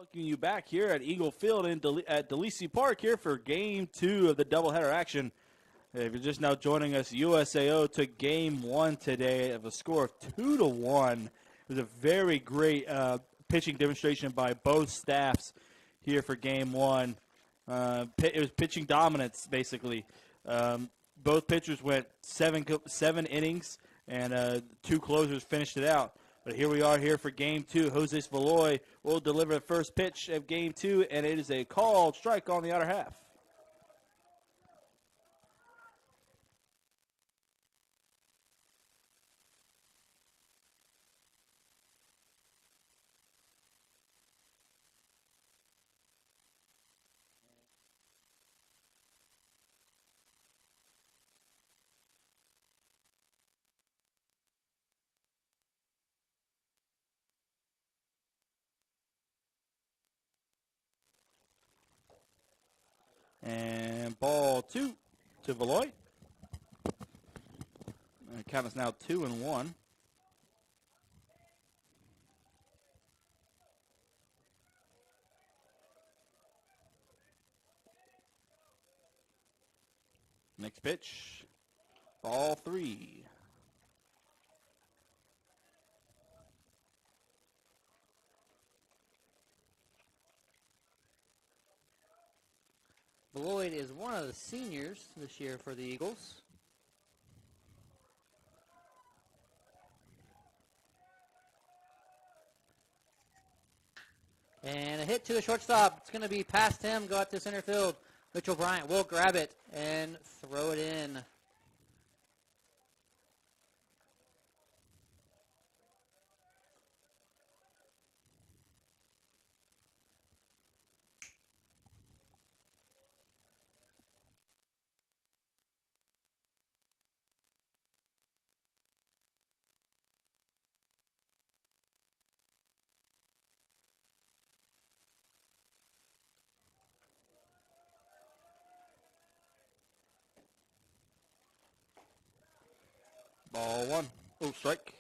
Welcoming you back here at Eagle Field at DeLisi Park here for Game 2 of the doubleheader action. If you're just now joining us, USAO took Game 1 today of a score of 2-1. It was a very great pitching demonstration by both staffs here for Game 1. It was pitching dominance, basically. Both pitchers went seven innings, and two closers finished it out. But here we are here for Game 2. Jose Valoy will deliver the first pitch of Game 2, and it is a called strike on the outer half. And ball 2 to Valoy. And the count is now 2-1. Next pitch, ball 3. Lloyd is one of the seniors this year for the Eagles. And a hit to the shortstop. It's going to be past him, go out to center field. Mitchell Bryant will grab it and throw it in. Ball 1. Oh, strike.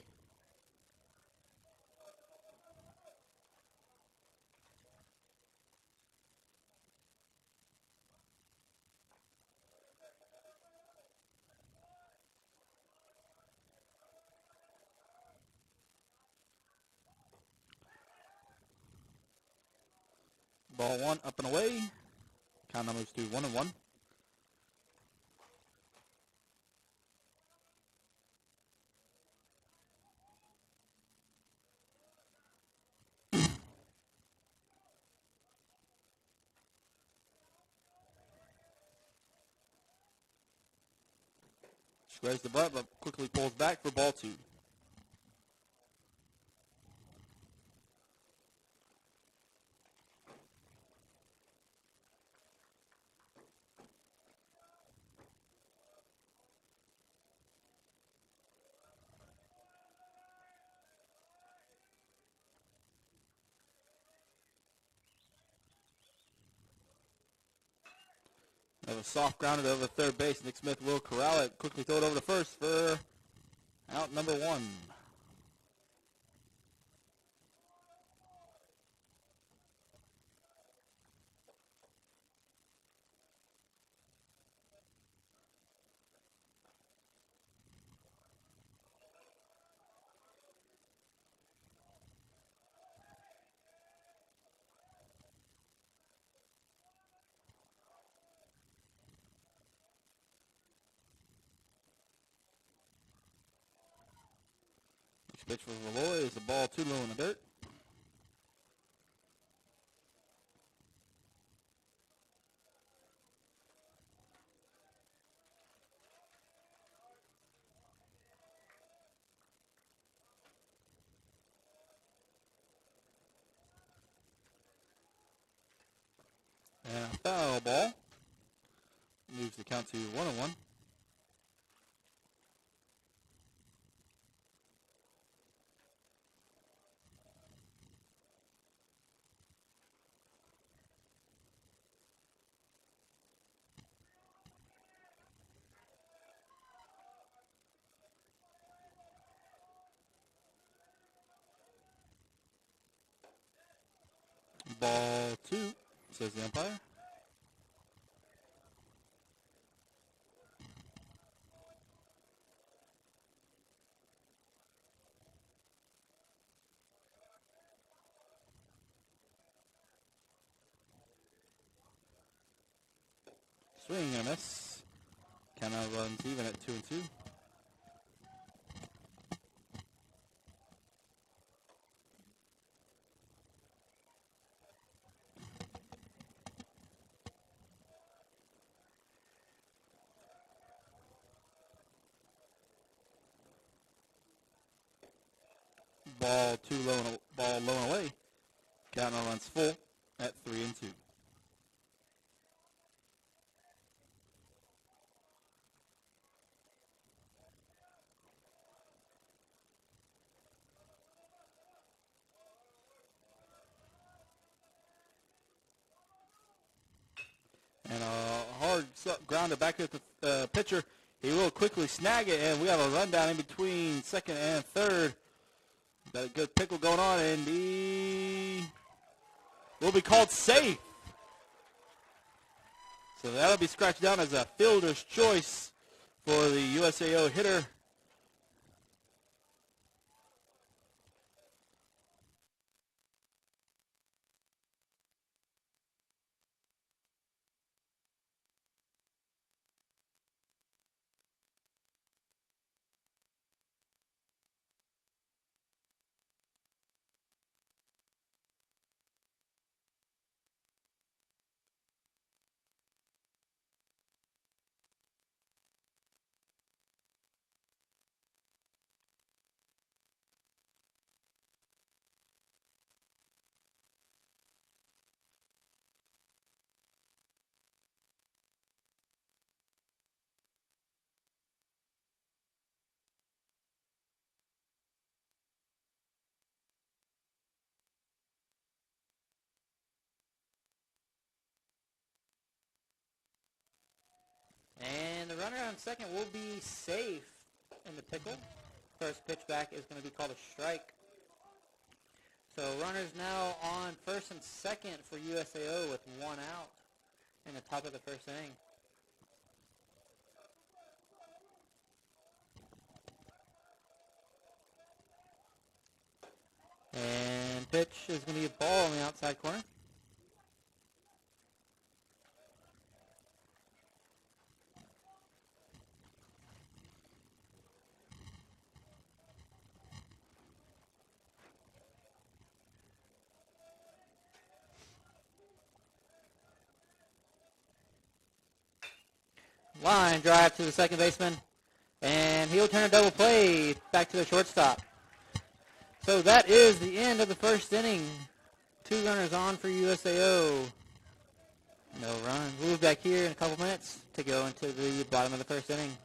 Ball 1 up and away. Count numbers to 1-1. Squares the butt, but quickly pulls back for ball 2. Have a soft grounded over third base. Nick Smith will corral it. Quickly throw it over to first for out number 1. Pitch for Valoy is the ball too low in the dirt. And a foul ball. Moves the count to 1-1. Ball 2, says the umpire. Swing and a miss. Count out runs even at 2-2. Ball low and away. Count out runs full at 3-2. And a hard grounder back at the pitcher. He will quickly snag it, and we have a rundown in between second and third. Got a good pickle going on, and he will be called safe. So that'll be scratched down as a fielder's choice for the USAO hitter. And the runner on second will be safe in the pickle. First pitch back is going to be called a strike. So runners now on first and second for USAO with one out in the top of the first inning. And pitch is going to be a ball on the outside corner. Line drive to the second baseman, and he'll turn a double play back to the shortstop. So that is the end of the first inning. 2 runners on for USAO. No runs. We'll be back here in a couple minutes to go into the bottom of the first inning.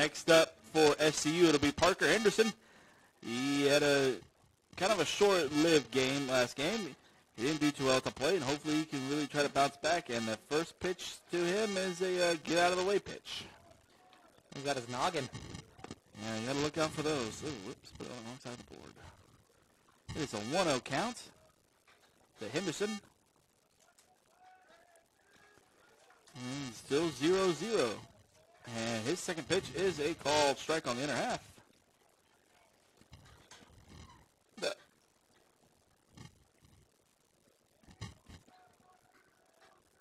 next up for SCU, it'll be Parker Henderson. He had a kind of a short-lived game last game. He didn't do too well at the plate, and hopefully he can really try to bounce back. And the first pitch to him is a get-out-of-the-way pitch. He's got his noggin. Yeah, you got to look out for those. Ooh, whoops, put it on the wrong side of the board. It's a 1-0 count to Henderson. And still 0-0. And his second pitch is a called strike on the inner half.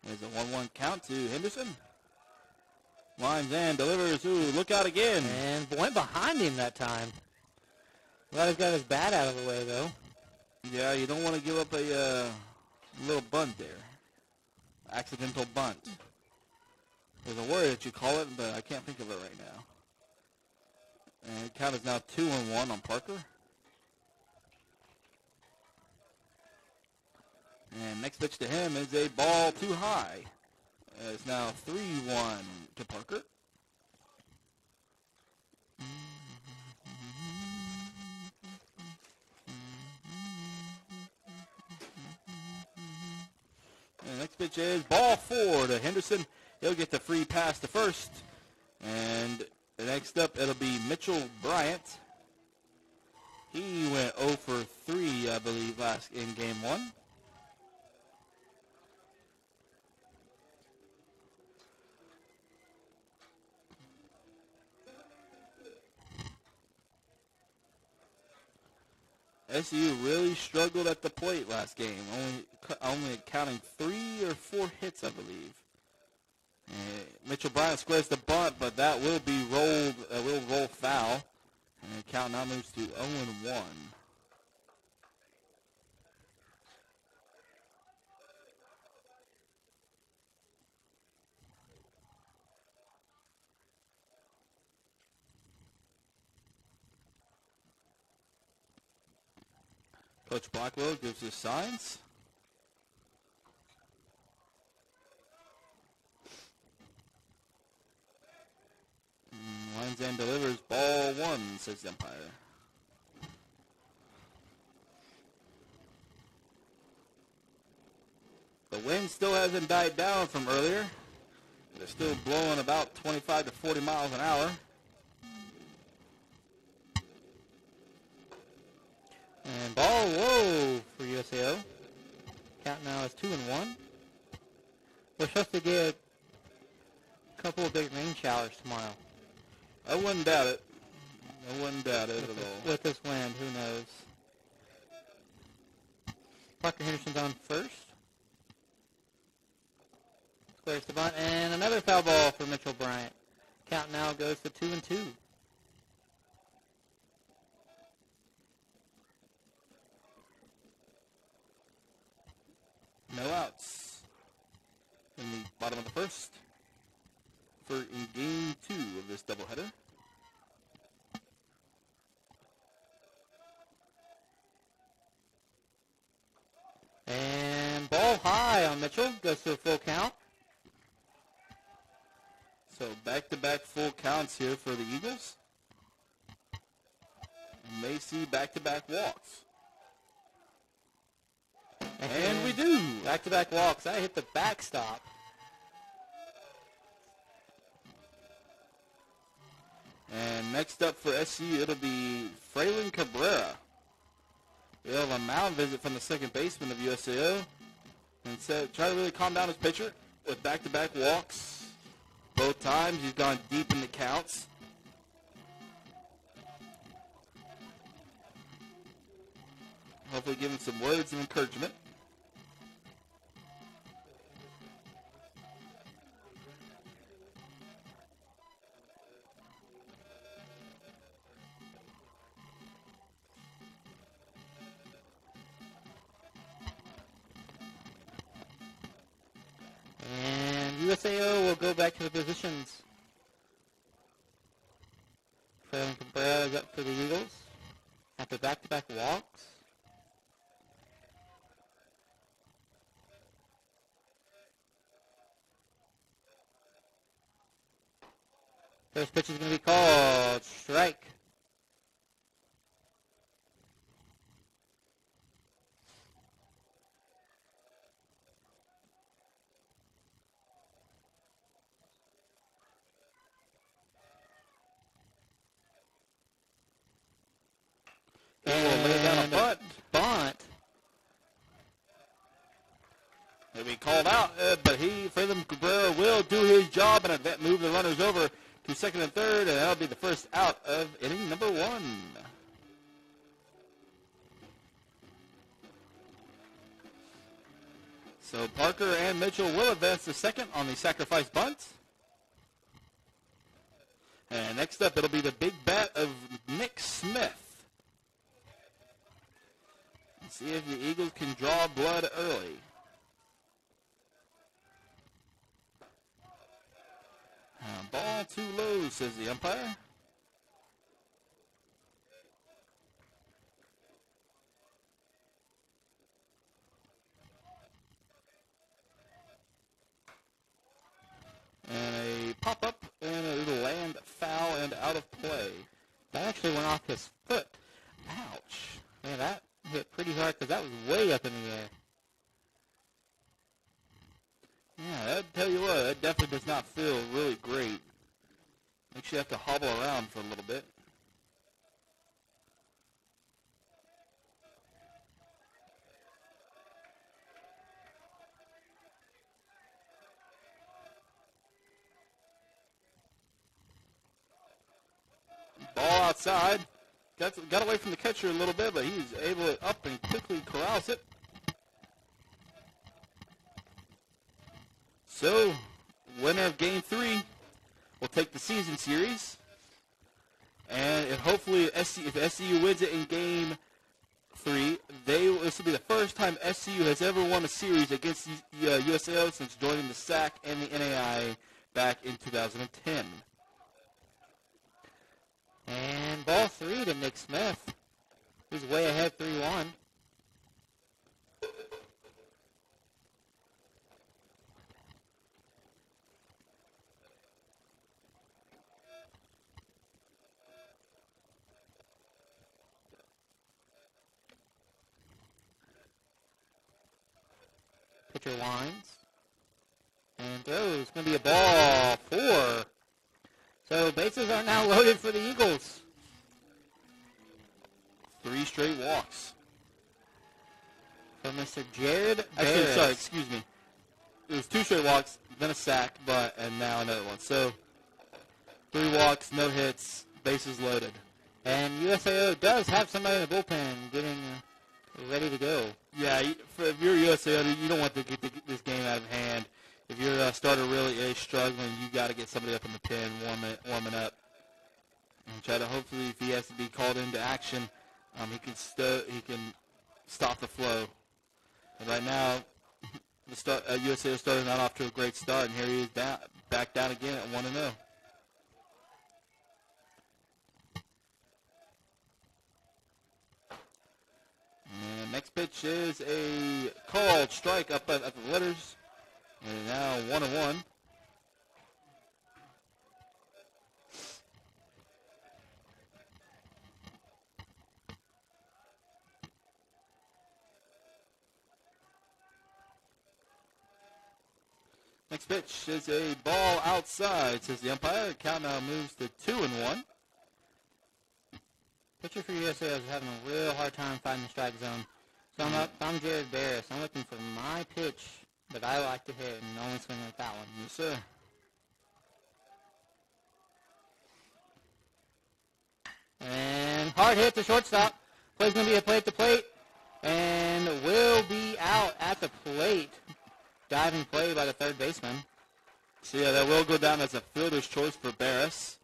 There's a 1-1 count to Henderson. Lines and delivers. Ooh, look out again. And went behind him that time. Glad he's got his bat out of the way, though. Yeah, you don't want to give up a little bunt there. Accidental bunt. There's a word that you call it, but I can't think of it right now. And the count is now 2-1 on Parker. And next pitch to him is a ball too high. It's now 3-1 to Parker. And the next pitch is ball 4 to Henderson. He'll get the free pass to first. And next up, it'll be Mitchell Bryant. He went 0 for 3, I believe, in game 1. SCU really struggled at the plate last game, only counting 3 or 4 hits, I believe. Mitchell Bryant squares the bunt, but that will be rolled. Will roll foul, and the count now moves to 0-1. Coach Blackwell gives his signs. Lines and delivers ball 1, says the umpire. The wind still hasn't died down from earlier. They're still blowing about 25 to 40 miles an hour. And ball low for USAO. Count now is 2-1. We're supposed to get a couple of big rain showers tomorrow. I wouldn't doubt it. I wouldn't doubt it at all. With this wind, who knows? Parker Henderson's on first. Clears the bunt, and another foul ball for Mitchell Bryant. Count now goes to 2-2. No outs in the bottom of the first in game 2 of this doubleheader. And ball high on Mitchell. Goes to a full count. So back-to-back full counts here for the Eagles. May see back-to-back walks. And we do. Back-to-back walks. That hit the backstop. And next up for SCU, it'll be Fraylin Cabrera. We'll have a mound visit from the second baseman of USAO. And try to really calm down his pitcher with back-to-back walks. Both times he's gone deep in the counts. Hopefully give him some words of encouragement. And USAO will go back to the positions. Fraylin Cabrera is up for the Eagles after back-to-back walks. First pitch is going to be called strike. And lay down a bunt. Bunt. He'll be called out, but Freeland Cabrera will do his job and move the runners over to second and third, and that'll be the first out of inning number 1. So Parker and Mitchell will advance to second on the sacrifice bunt. And next up, it'll be the big bat of Nick Smith. Let's see if the Eagles can draw blood early. Ball too low, says the umpire. And a pop-up, and it'll land foul and out of play. That actually went off his foot. Ouch. Man, that hit pretty hard because that was way up in the air. Yeah, I'd tell you what, that definitely does not feel really great. Makes you have to hobble around for a little bit. Ball outside. Got away from the catcher a little bit, but he's able to up and quickly corrals it. So, winner of Game 3 will take the season series. And hopefully, if SCU wins it in Game 3, this will be the first time SCU has ever won a series against USAO since joining the SAC and the NAI back in 2010. And ball 3 to Nick Smith. He's way ahead 3-1. Pitcher winds and throws. It's going to be a ball 4. So bases are now loaded for the Eagles. 3 straight walks. For Mr. Jared Actually, Barris. sorry, excuse me. It was 2 straight walks, then a sack, and now another one. So 3 walks, no hits, bases loaded. And USAO does have somebody in the bullpen getting ready to go. Yeah, if you're USAO, you don't want to get this game out of hand. If your starter really is struggling, you got to get somebody up in the pen, warming up, and try to hopefully, if he has to be called into action, he can stop the flow. And right now, USAO started not off to a great start, and here he is back down again at 1-0. And next pitch is a called strike up at the letters. And now 1-1. Next pitch is a ball outside, says the umpire. The count now moves to 2-1. Pitcher for USA is having a real hard time finding the strike zone. So I'm Jared Barris. I'm looking for my pitch that I like to hit and only swing with that one. Yes, sir. And hard hit to shortstop. Play's going to be a play at the plate. And will be out at the plate. Diving play by the third baseman. So, yeah, that will go down as a fielder's choice for Barris.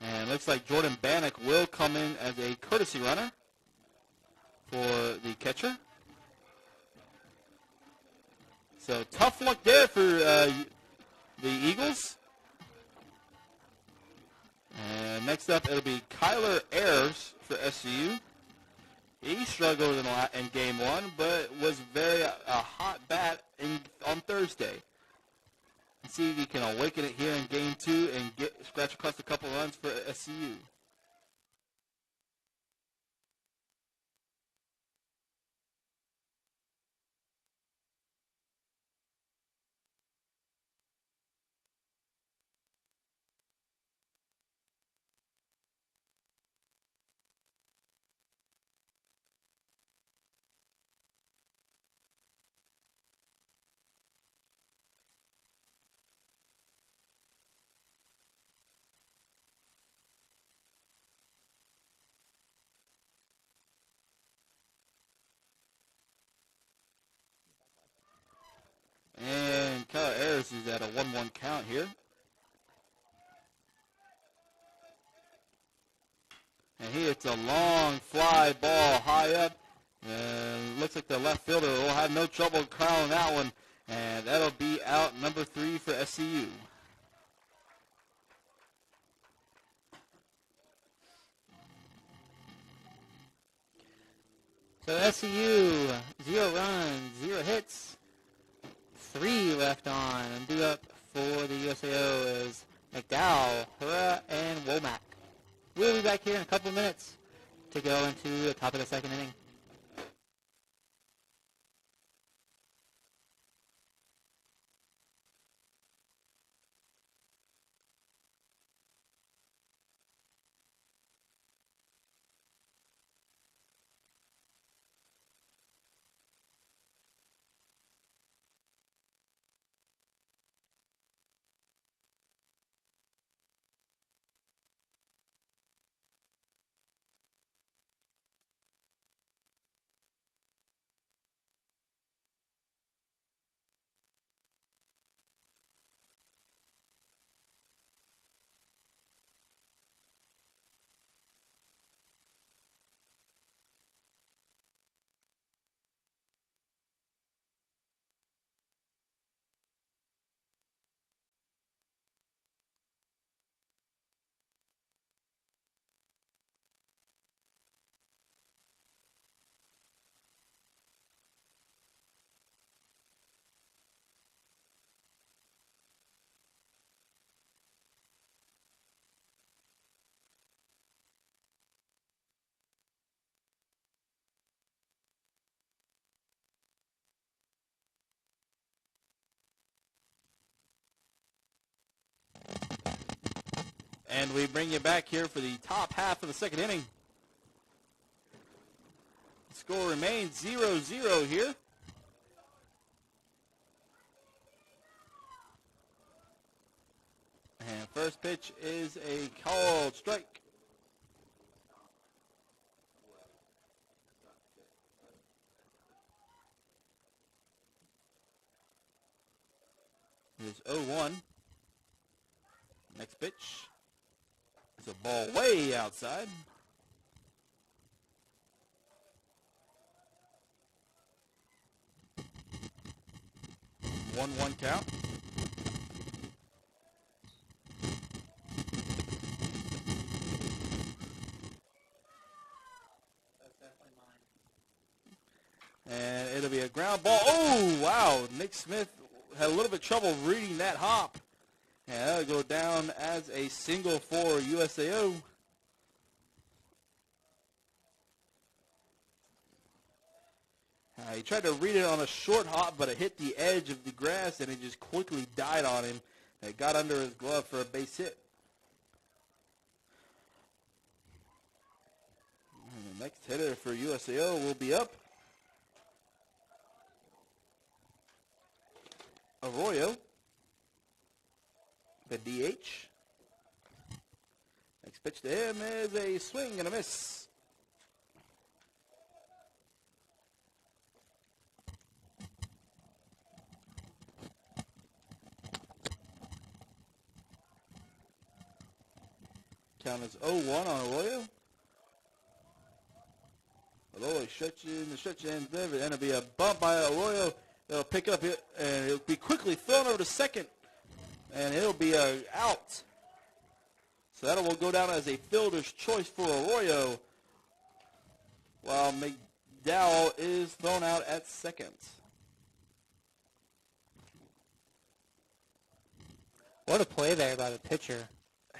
And it looks like Jordan Bannock will come in as a courtesy runner for the catcher. So tough luck there for the Eagles. And next up, it'll be Kyler Ayers for SCU. He struggled in Game 1, but was a hot bat on Thursday. see if he can awaken it here in game 2 and scratch across a couple runs for SCU. And Ayers is at a 1-1 count here. And here it's a long fly ball high up. And looks like the left fielder will have no trouble crowning that one. And that'll be out number 3 for SCU. So SCU, 0 runs, 0 hits, 3 left on. And due up for the USAO is McDowell, Hura, and Womack. We'll be back here in a couple minutes to go into the top of the second inning. And we bring you back here for the top half of the second inning. The score remains 0-0 here. And first pitch is a called strike. Here's 0-1. Next pitch. It's a ball way outside. 1-1 count. And it'll be a ground ball. Oh, wow. Nick Smith had a little bit of trouble reading that hop. And that'll go down as a single for USAO. He tried to read it on a short hop, but it hit the edge of the grass, and it just quickly died on him. It got under his glove for a base hit. And the next hitter for USAO will be up. Arroyo, the DH. Next pitch to him is a swing and a miss. Count is 0-1 on Arroyo. Arroyo stretch in, and it'll be a bump by Arroyo. It'll pick up it, and it'll be quickly thrown over to second, and it'll be out. So that will go down as a fielder's choice for Arroyo, while McDowell is thrown out at second. What a play there by the pitcher.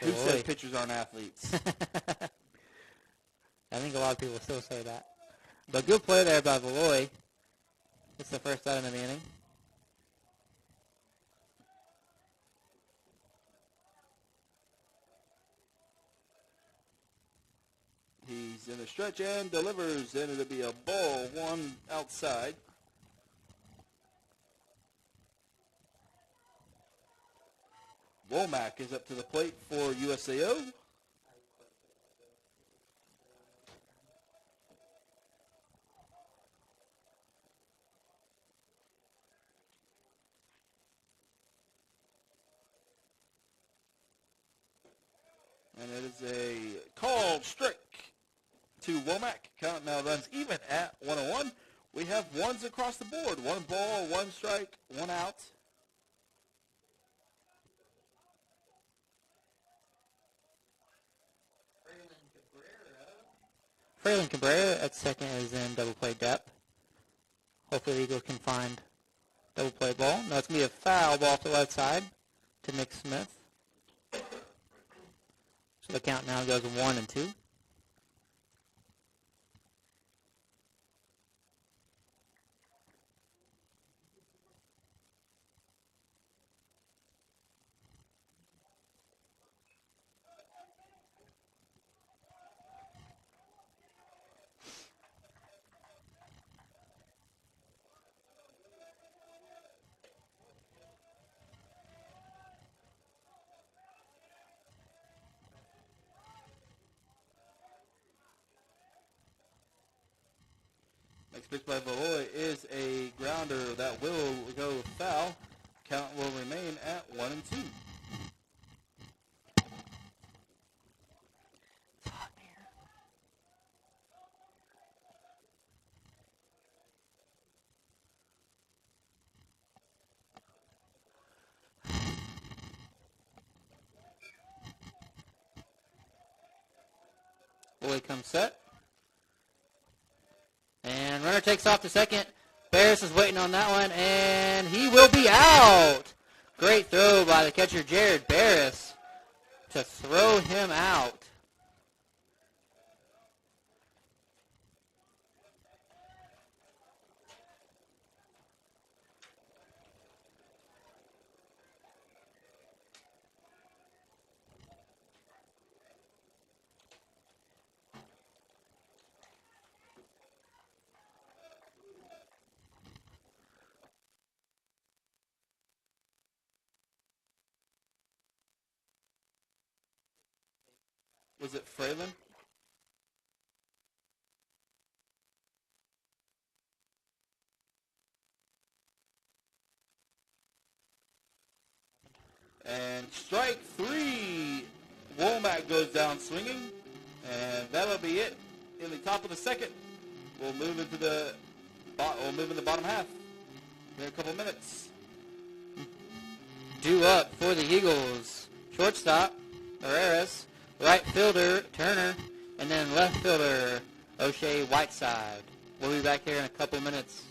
Who said pitchers aren't athletes? I think a lot of people still say that. But good play there by Valoy. It's the first out of the inning. He's in the stretch and delivers, and it'll be a ball, one outside. Womack is up to the plate for USAO. And it is a called strike to Womack. Count now runs even at 1-1. We have ones across the board. One ball, one strike, one out. Fraylin Cabrera at second is in double play depth. Hopefully the Eagles can find double play ball. No, it's going to be a foul ball to the left side to Nick Smith. So the count now goes 1-2. Next pitch by Valoy is a grounder that will go foul. Count will remain at 1-2. Valoy comes set. And runner takes off to second. Barris is waiting on that one, and he will be out. Great throw by the catcher, Jared Barris, to throw him out. Was it Fraylin? And strike three. Womack goes down swinging, and that'll be it. In the top of the second, we'll move into the bottom half in a couple minutes. Due up for the Eagles. Shortstop, Ayers. Right fielder, Turner. And then left fielder, O'Shea Whiteside. We'll be back here in a couple minutes.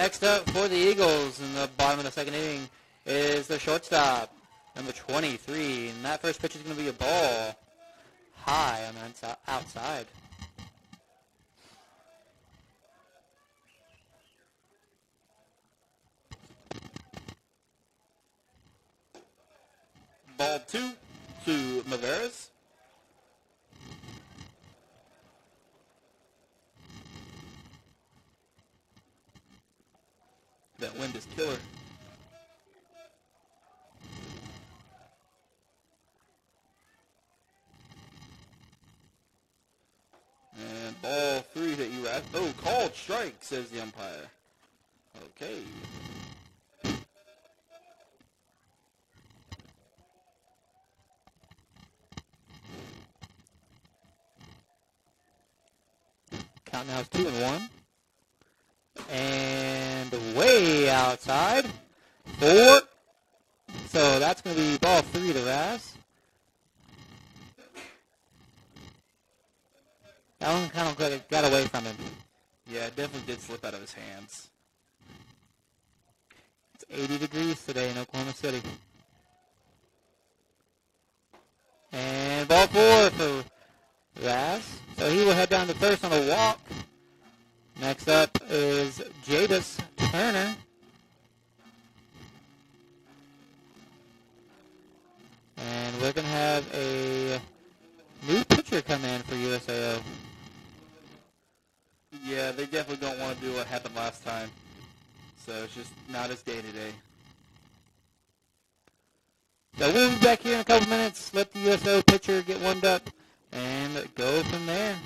next up for the Eagles in the bottom of the second inning is the shortstop, number 23. And that first pitch is going to be a ball high on the outside. Ball 2 to Maveras. That wind is killer. And ball 3 to Eras. Oh, called strike, says the umpire. Okay. Count now is 2-1. And way outside. 4. So that's going to be ball 3 to Raz. That one kind of got away from him. Yeah, it definitely did slip out of his hands. It's 80 degrees today in Oklahoma City. And ball 4 for Raz. So he will head down to first on a walk. Next up is Javis Turner. And we're going to have a new pitcher come in for USAO. Yeah, they definitely don't want to do what happened last time. So it's just not his day today. So we'll be back here in a couple minutes, let the USO pitcher get warmed up, and go from there.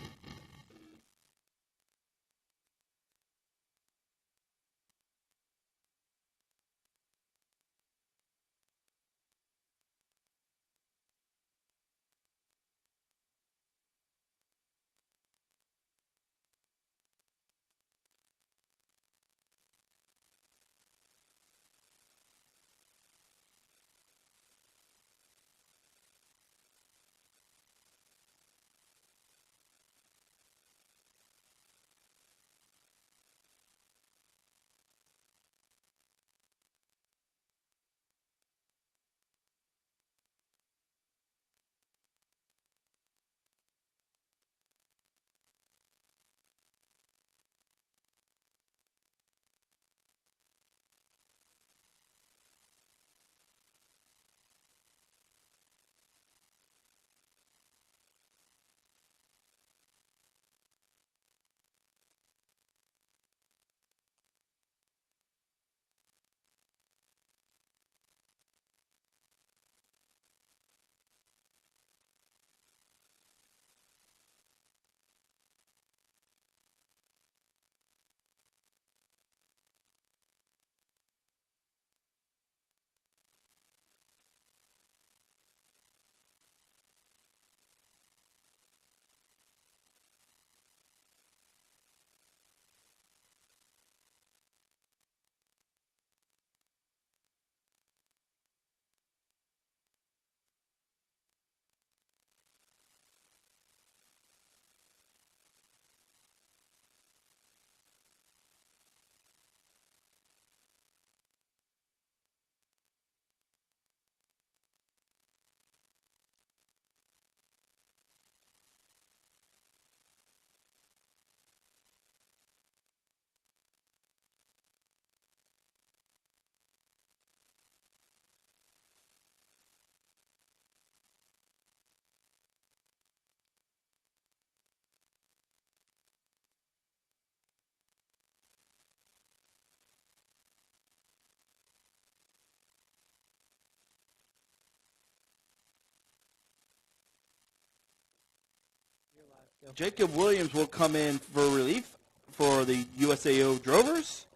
Jacob Williams will come in for relief for the USAO Drovers.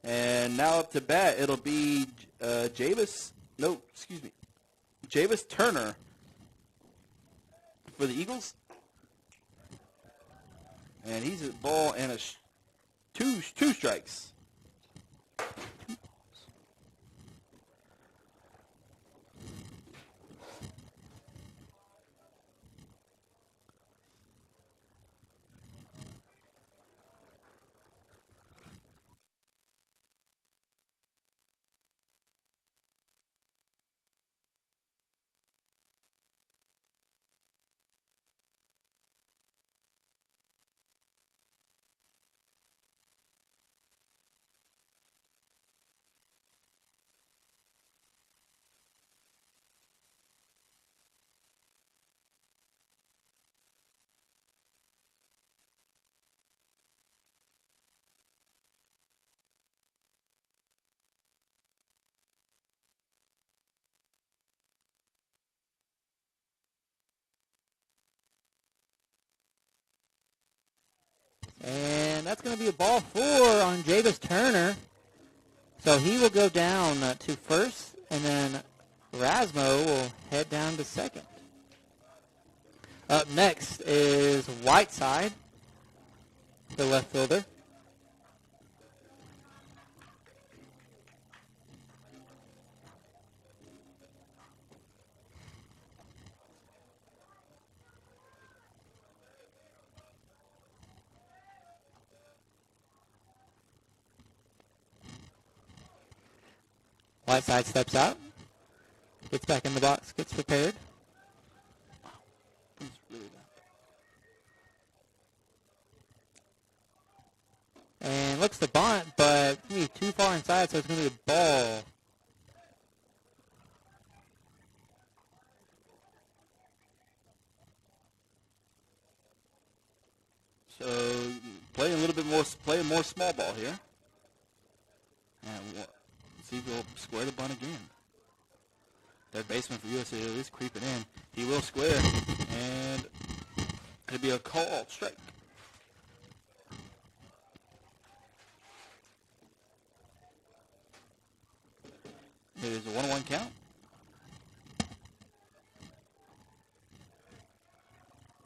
And now up to bat, it'll be Javis Turner for the Eagles. And he's at ball and two strikes. going to be a ball 4 on Javis Turner. So he will go down to first, and then Rasmo will head down to second. Up next is Whiteside, the left fielder. Whiteside steps out, gets back in the box, gets prepared. And looks to bunt, but it's going to be too far inside, so it's going to be a ball. So playing a little bit more, playing more small ball here. And we'll see if he'll square the bunt again. Third baseman for USA is creeping in. He will square, and it'll be a call strike. It is a 1-1 count.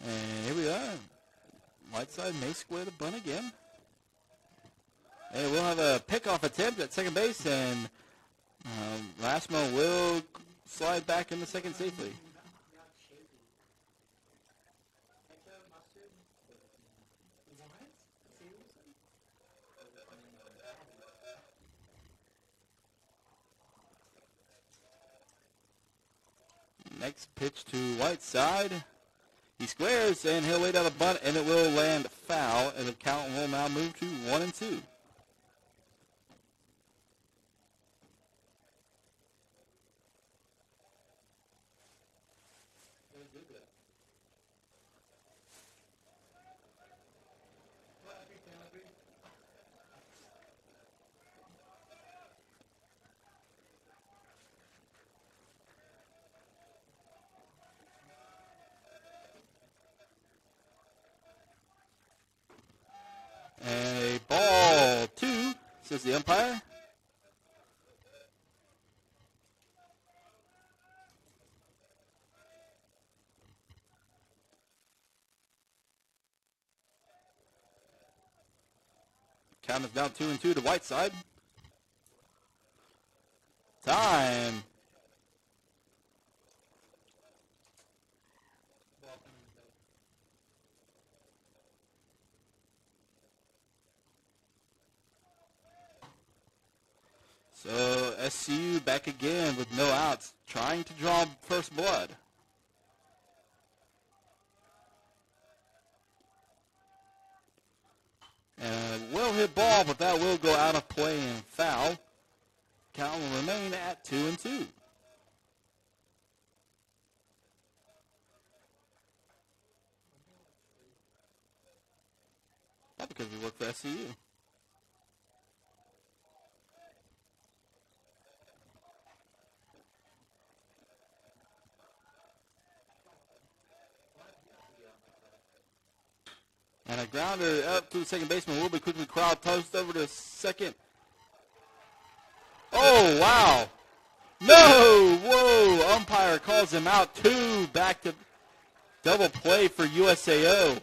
And here we are. Whiteside may square the bunt again. And we'll have a pickoff attempt at second base, and Rasmo will slide back into second safely. Next pitch to Whiteside. He squares, and he'll lay down a bunt, and it will land foul, and the count will now move to 1-2. And a ball 2, says the umpire. Count is now 2-2 to Whiteside. Time. So SCU back again with no outs, trying to draw first blood. And will hit ball, but that will go out of play and foul. Count will remain at 2-2. Not because we work for SCU. And a grounder up to the second baseman will be quickly crowd tossed over to second. Oh, wow. No! Whoa! Umpire calls him out. 2 back to double play for USAO.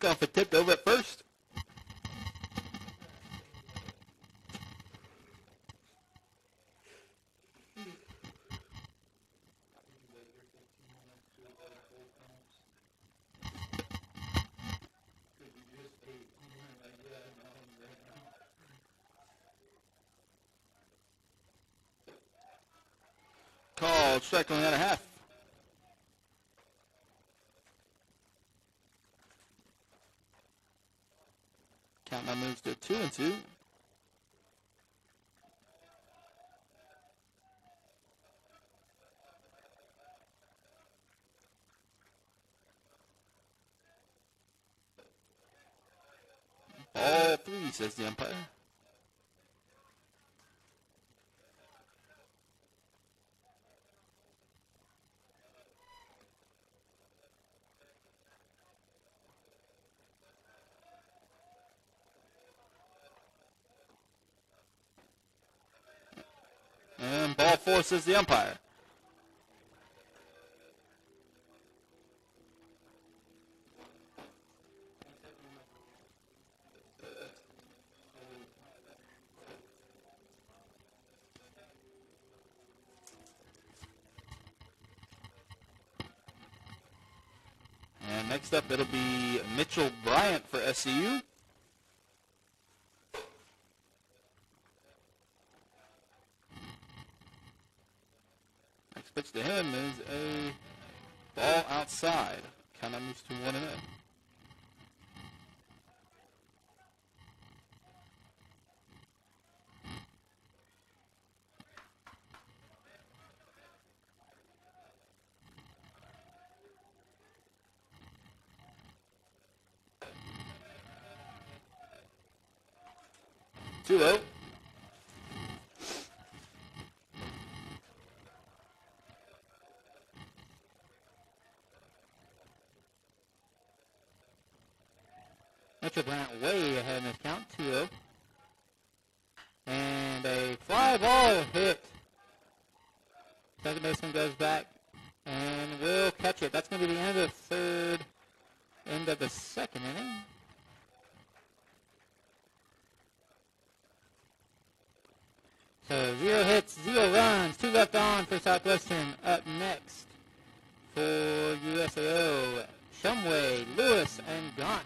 kickoff is tipped over at first. Called strike on the other half. Count now moves to 2-2. All three, says the umpire. And ball four, says the umpire. And next up, it'll be Mitchell Bryant for SCU. Next pitch to him is a ball outside. Count moves to 1-0. Two out. Mitchell Bryant way ahead in this count, 2-0. And a fly ball hit. Second baseman goes back and will catch it. That's going to be the end of the third, end of the second inning. So 0 hits, 0 runs, 2 left on for Southwestern. Up next for USAO, Shumway, Lewis, and Gaunt.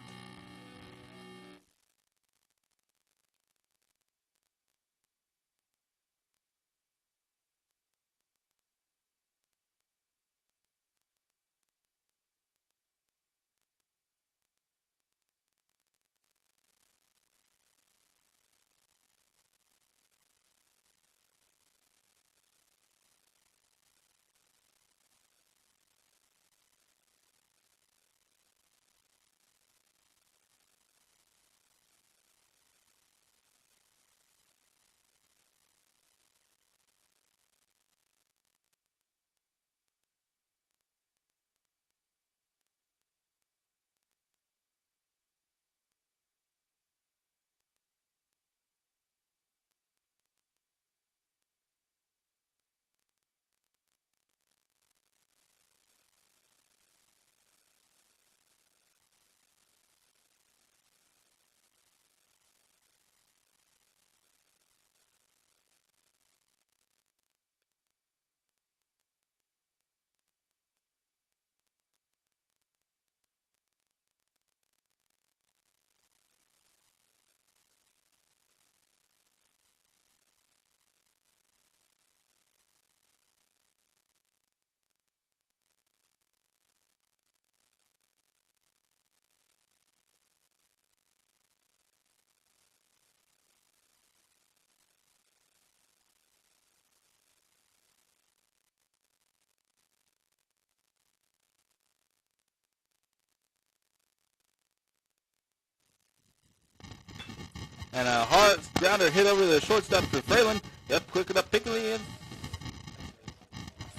And a hard grounder hit over the shortstop for Fralin. Yep, quick it up, Pickley in.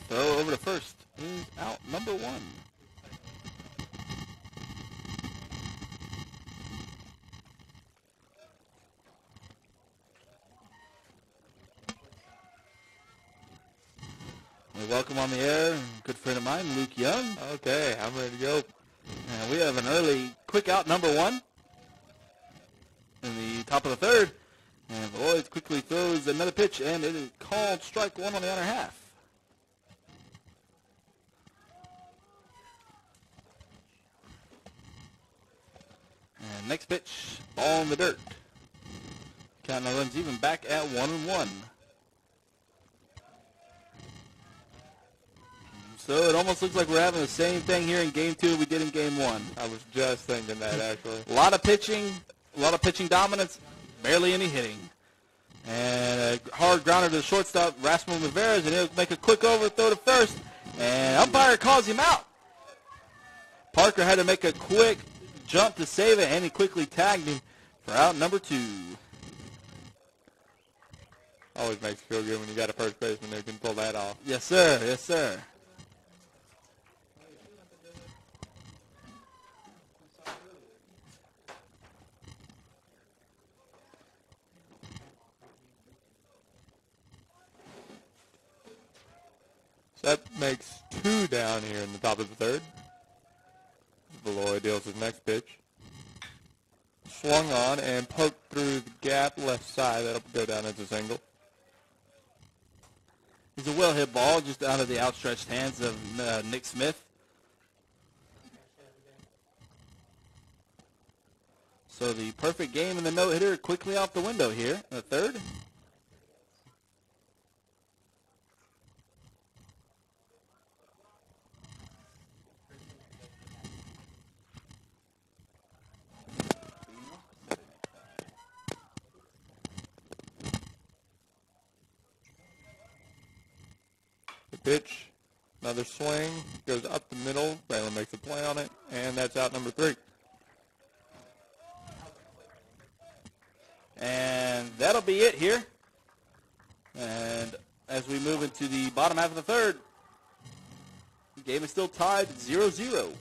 Throw over to first is out, number 1. We welcome on the air, good friend of mine, Luke Young. Okay, I'm ready to go. And we have an early quick out number 1 in the top of the third. And Lloyd quickly throws another pitch, and it is called strike 1 on the outer half. And next pitch, ball in the dirt. Count now runs even back at 1-1. So it almost looks like we're having the same thing here in Game 2 we did in Game 1. I was just thinking that, actually. A lot of pitching dominance, barely any hitting. And a hard grounder to the shortstop, Rasmus Rivera, and he'll make a quick overthrow to first. And umpire calls him out. Parker had to make a quick jump to save it, and he quickly tagged him for out number 2. Always makes you feel good when you got a first baseman who can pull that off. Yes, sir. Yes, sir. So that makes 2 down here in the top of the third. Beloy deals his next pitch. Swung on and poked through the gap left side. That'll go down as a single. It's a well-hit ball just out of the outstretched hands of Nick Smith. So the perfect game in the no-hitter quickly off the window here in the third. Pitch, another swing, goes up the middle. Braylon makes a play on it, and that's out number 3. And that'll be it here. And as we move into the bottom half of the third, the game is still tied 0-0.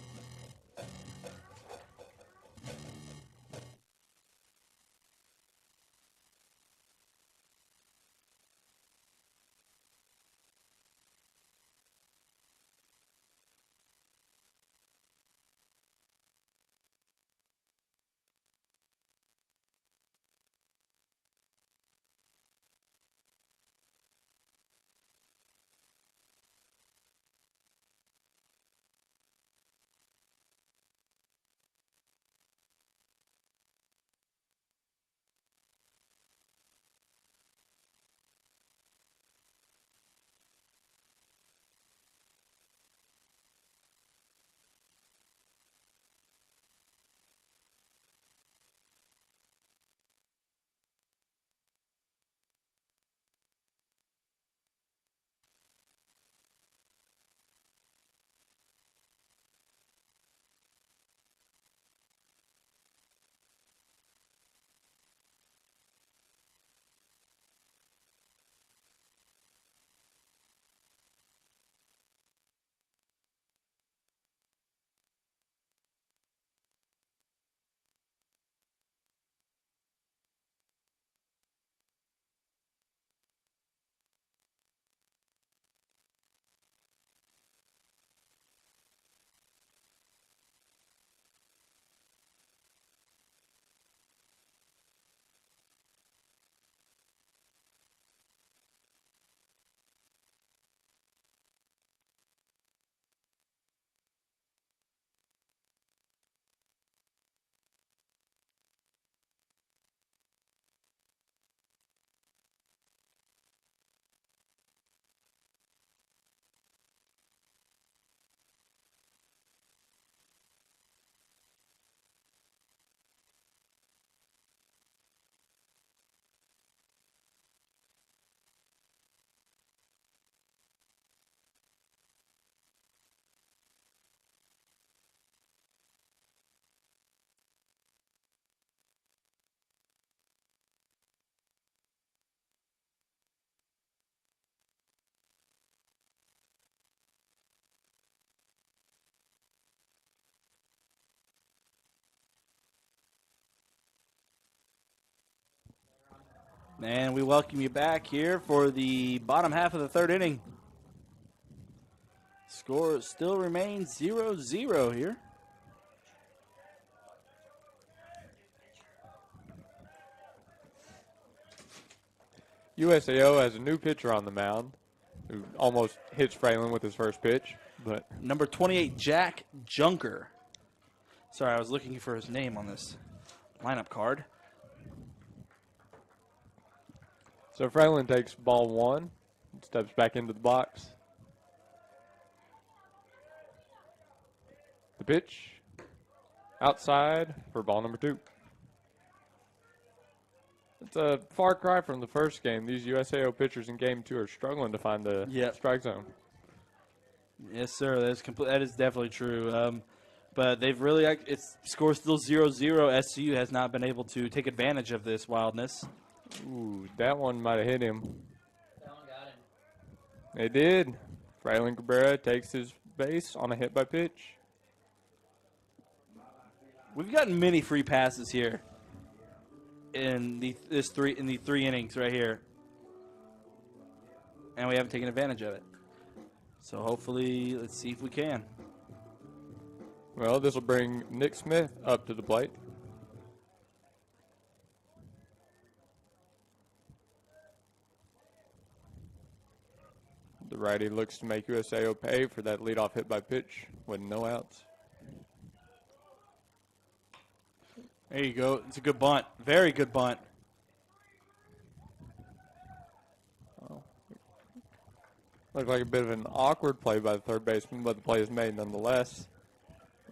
And we welcome you back here for the bottom half of the third inning. Score still remains 0-0 here. USAO has a new pitcher on the mound who almost hits Fralin with his first pitch, but Number 28, Jack Junker. Sorry, I was looking for his name on this lineup card. so Fralin takes ball 1, steps back into the box. The pitch outside for ball number 2. It's a far cry from the first game. These USAO pitchers in game 2 are struggling to find the strike zone. Yes, sir. That is definitely true. But they've really it's score still 0-0. SCU has not been able to take advantage of this wildness. Ooh, that one might have hit him. That one got him. It did. Fralin Cabrera takes his base on a hit by pitch. We've gotten many free passes here in the 3 innings right here, and we haven't taken advantage of it. So hopefully, let's see if we can. Well, this will bring Nick Smith up to the plate. The righty looks to make USAO pay for that leadoff hit by pitch with no outs. There you go. It's a good bunt. Very good bunt. Looked like a bit of an awkward play by the third baseman, but the play is made nonetheless.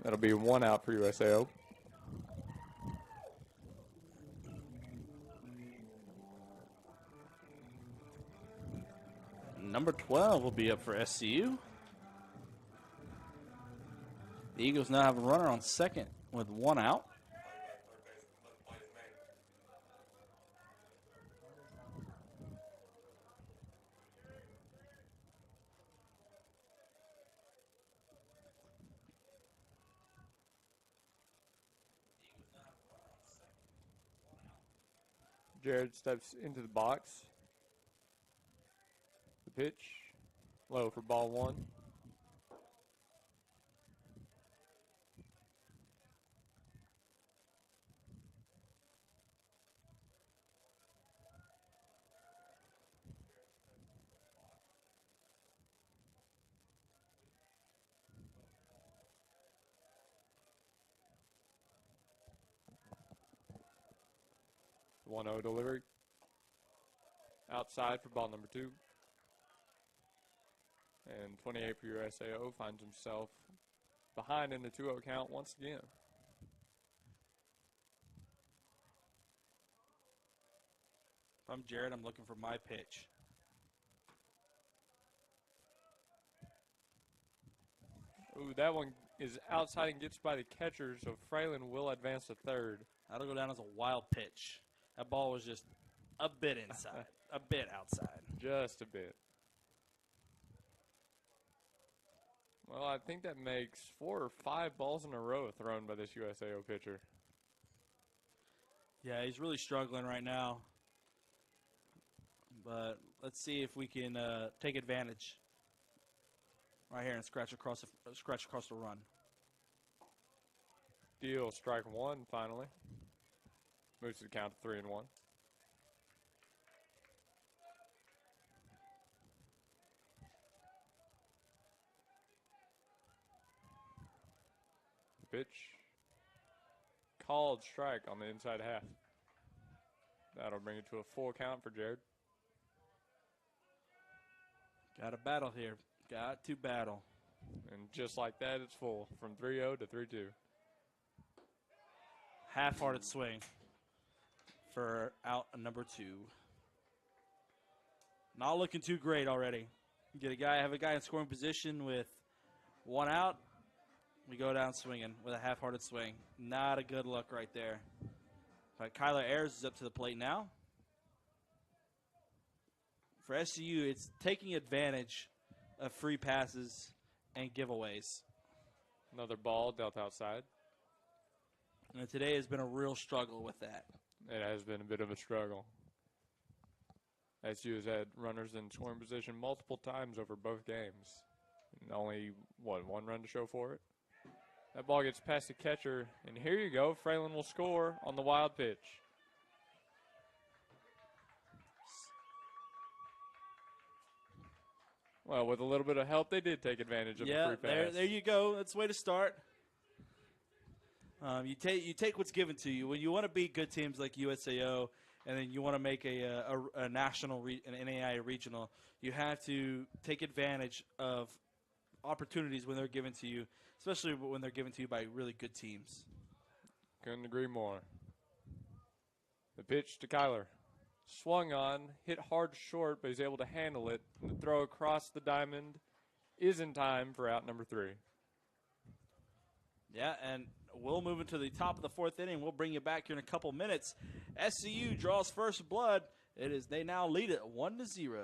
That'll be 1 out for USAO. Number 12 will be up for SCU. The Eagles now have a runner on second with 1 out. Jared steps into the box. The pitch, low for ball 1. The 1-0 delivery. Outside for ball number 2. And 28 for USAO finds himself behind in the 2-0 count once again. If I'm Jared, I'm looking for my pitch. Ooh, that one is outside and gets by the catcher, so Fralin will advance to third. That'll go down as a wild pitch. That ball was just a bit inside, a bit outside. Just a bit. Well, I think that makes 4 or 5 balls in a row thrown by this USAO pitcher. Yeah, he's really struggling right now. But let's see if we can take advantage right here and scratch across the run. Deal, strike 1 finally. Moves to the count of 3-1. Pitch. Called strike on the inside half. That'll bring it to a full count for Jared. Got to battle here. Got to battle. And just like that, it's full from 3-0 to 3-2. Half-hearted swing for out number 2. Not looking too great already. Have a guy in scoring position with 1 out. We go down swinging with a half-hearted swing. Not a good look right there. But Kyler Ayers is up to the plate now. For SCU, it's taking advantage of free passes and giveaways. Another ball dealt outside. And today has been a real struggle with that. It has been a bit of a struggle. SCU has had runners in scoring position multiple times over both games. And only, 1 run to show for it? That ball gets past the catcher, and here you go. Fralin will score on the wild pitch. Well, with a little bit of help, they did take advantage of the free pass. There you go. That's the way to start. You take what's given to you. When you want to beat good teams like USAO, and then you want to make a national, an NAI regional, you have to take advantage of opportunities when they're given to you, especially when they're given to you by really good teams. Couldn't agree more. The pitch to Kyler. Swung on, hit hard short, but he's able to handle it. And the throw across the diamond is in time for out number 3. Yeah, and we'll move into the top of the 4th inning. We'll bring you back here in a couple minutes. SCU draws first blood. They now lead it 1-0.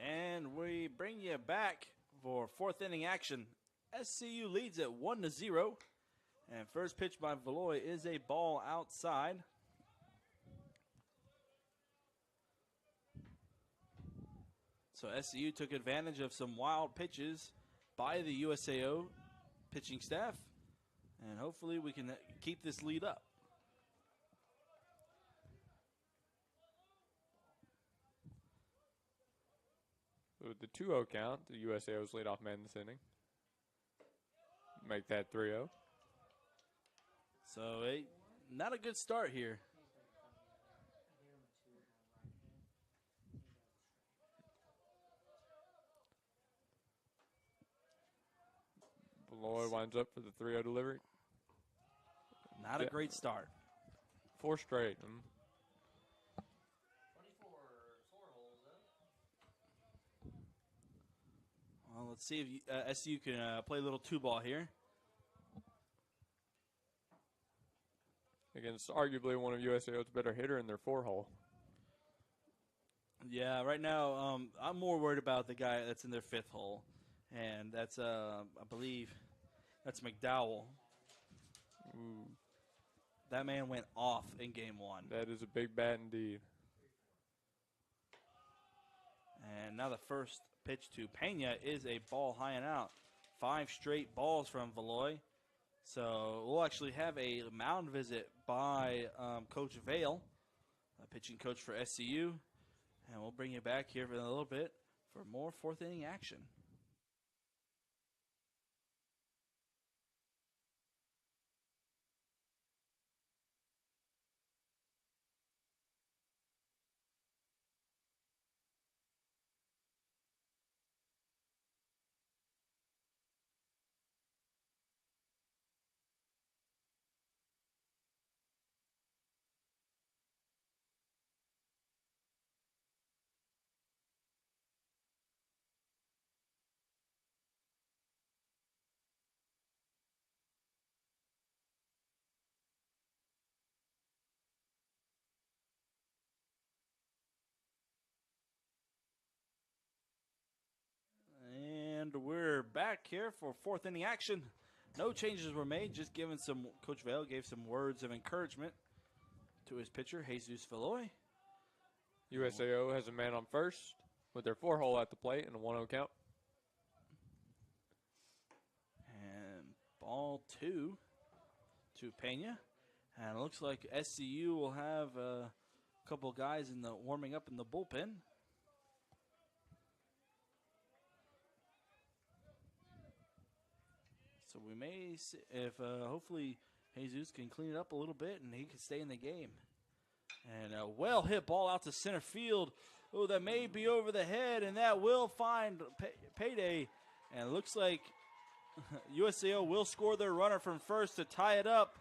And we bring you back for 4th inning action. SCU leads at 1-0. And first pitch by Valois is a ball outside. So SCU took advantage of some wild pitches by the USAO pitching staff. And hopefully we can keep this lead up. With the 2-0 count, the USAO's leadoff man this inning. Make that 3-0. So not a good start here. Beloy winds up for the 3-0 delivery. Not a great start. 4 straight. Well, let's see if SU can play a little 2-ball here. Against arguably one of USAO's better hitter in their 4-hole. Yeah, right now I'm more worried about the guy that's in their 5th hole. And that's, I believe, that's McDowell. Ooh. That man went off in game 1. That is a big bat indeed. And now the first pitch to Pena is a ball high and out. 5 straight balls from Valois. So we'll actually have a mound visit by Coach Vale, pitching coach for SCU. And we'll bring you back here for a little bit for more 4th inning action. And we're back here for 4th inning action. No changes were made, just giving Coach Vale gave some words of encouragement to his pitcher, Jesus Veloy. USAO has a man on first with their 4-hole at the plate and a 1-0 count. And ball 2 to Pena. And it looks like SCU will have a couple guys warming up in the bullpen. So we may see if hopefully Jesus can clean it up a little bit and he can stay in the game. And a well-hit ball out to center field. Oh, that may be over the head, and that will find Payday. And it looks like USAO will score their runner from first to tie it up.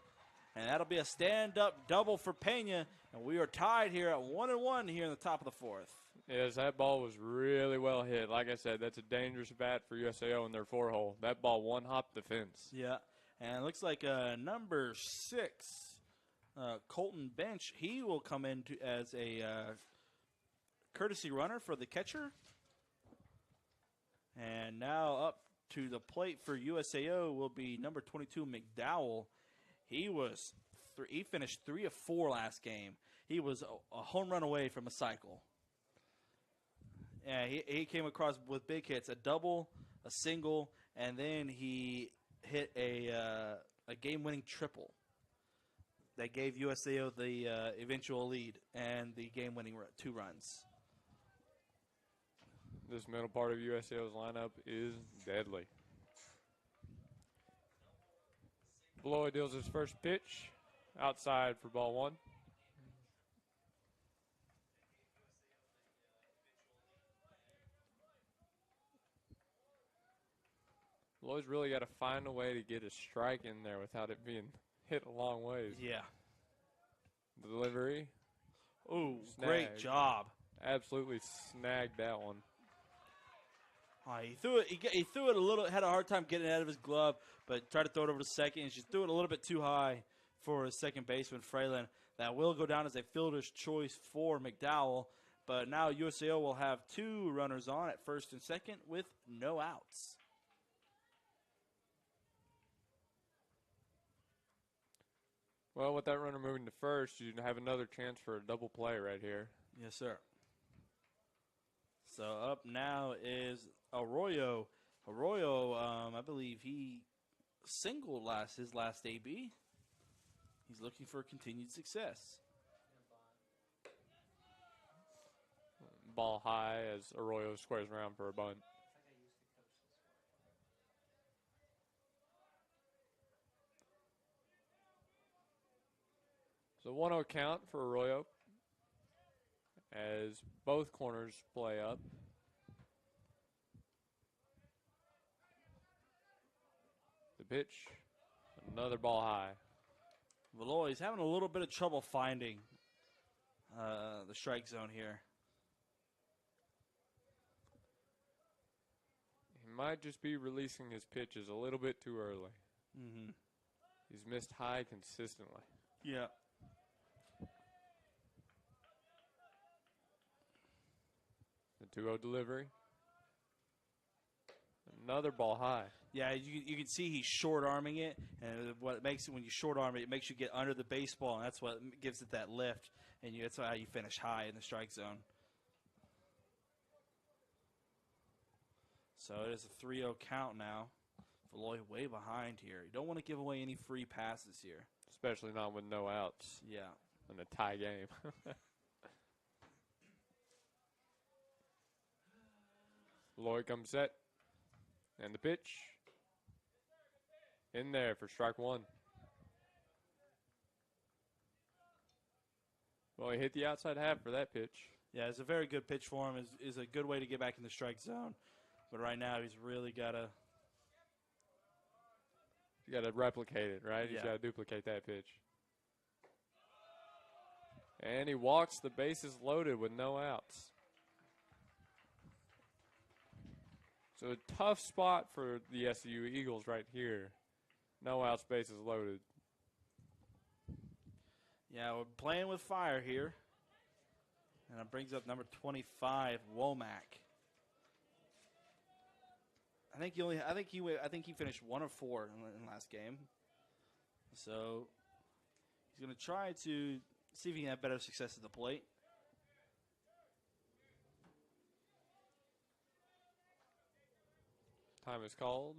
And that'll be a stand-up double for Pena. And we are tied here at 1-1 here in the top of the fourth. Yes, that ball was really well hit. Like I said, that's a dangerous bat for USAO in their 4-hole. That ball one-hopped the fence. Yeah, and it looks like number 6, Colton Bench, he will come in as a courtesy runner for the catcher. And now up to the plate for USAO will be number 22, McDowell. He finished 3 of 4 last game. He was a home run away from a cycle. Yeah, he came across with big hits, a double, a single, and then he hit a game-winning triple that gave USAO the eventual lead and the game-winning 2 runs. This middle part of USAO's lineup is deadly. Beloy deals his first pitch outside for ball 1. Beloy's really got to find a way to get a strike in there without it being hit a long ways. Yeah. Delivery. Oh, great job. Absolutely snagged that one. He threw it. He threw it a little. Had a hard time getting it out of his glove, but tried to throw it over to second. And she threw it a little bit too high for his second baseman Fralin. That will go down as a fielder's choice for McDowell. But now USAO will have 2 runners on at first and second with no outs. Well, with that runner moving to first, you have another chance for a double play right here. Yes, sir. So up now is Arroyo. Arroyo, I believe he singled his last AB. He's looking for continued success. Ball high as Arroyo squares around for a bunt. So 1-0 count for Arroyo as both corners play up. The pitch, another ball high. Veloy's having a little bit of trouble finding the strike zone here. He might just be releasing his pitches a little bit too early. Mm-hmm. He's missed high consistently. Yeah. The 2-0 delivery. Another ball high. Yeah, you can see he's short-arming it, and what it makes it when you short-arm it, it makes you get under the baseball, and that's what gives it that lift, and that's how you finish high in the strike zone. So it is a 3-0 count now. Veloy way behind here. You don't want to give away any free passes here. Especially not with no outs. Yeah. In a tie game. Lloyd comes set. And the pitch. In there for strike 1. Well, he hit the outside half for that pitch. Yeah, it's a very good pitch for him. Is a good way to get back in the strike zone. But right now he's really got to... You got to replicate it, right? Yeah. He's got to duplicate that pitch. And he walks the bases loaded with no outs. So a tough spot for the SCU Eagles right here. No outs, bases loaded. Yeah, we're playing with fire here. And it brings up number 25, Womack. I think he finished 1 of 4 in the last game. So he's going to try to see if he can have better success at the plate. Time is called.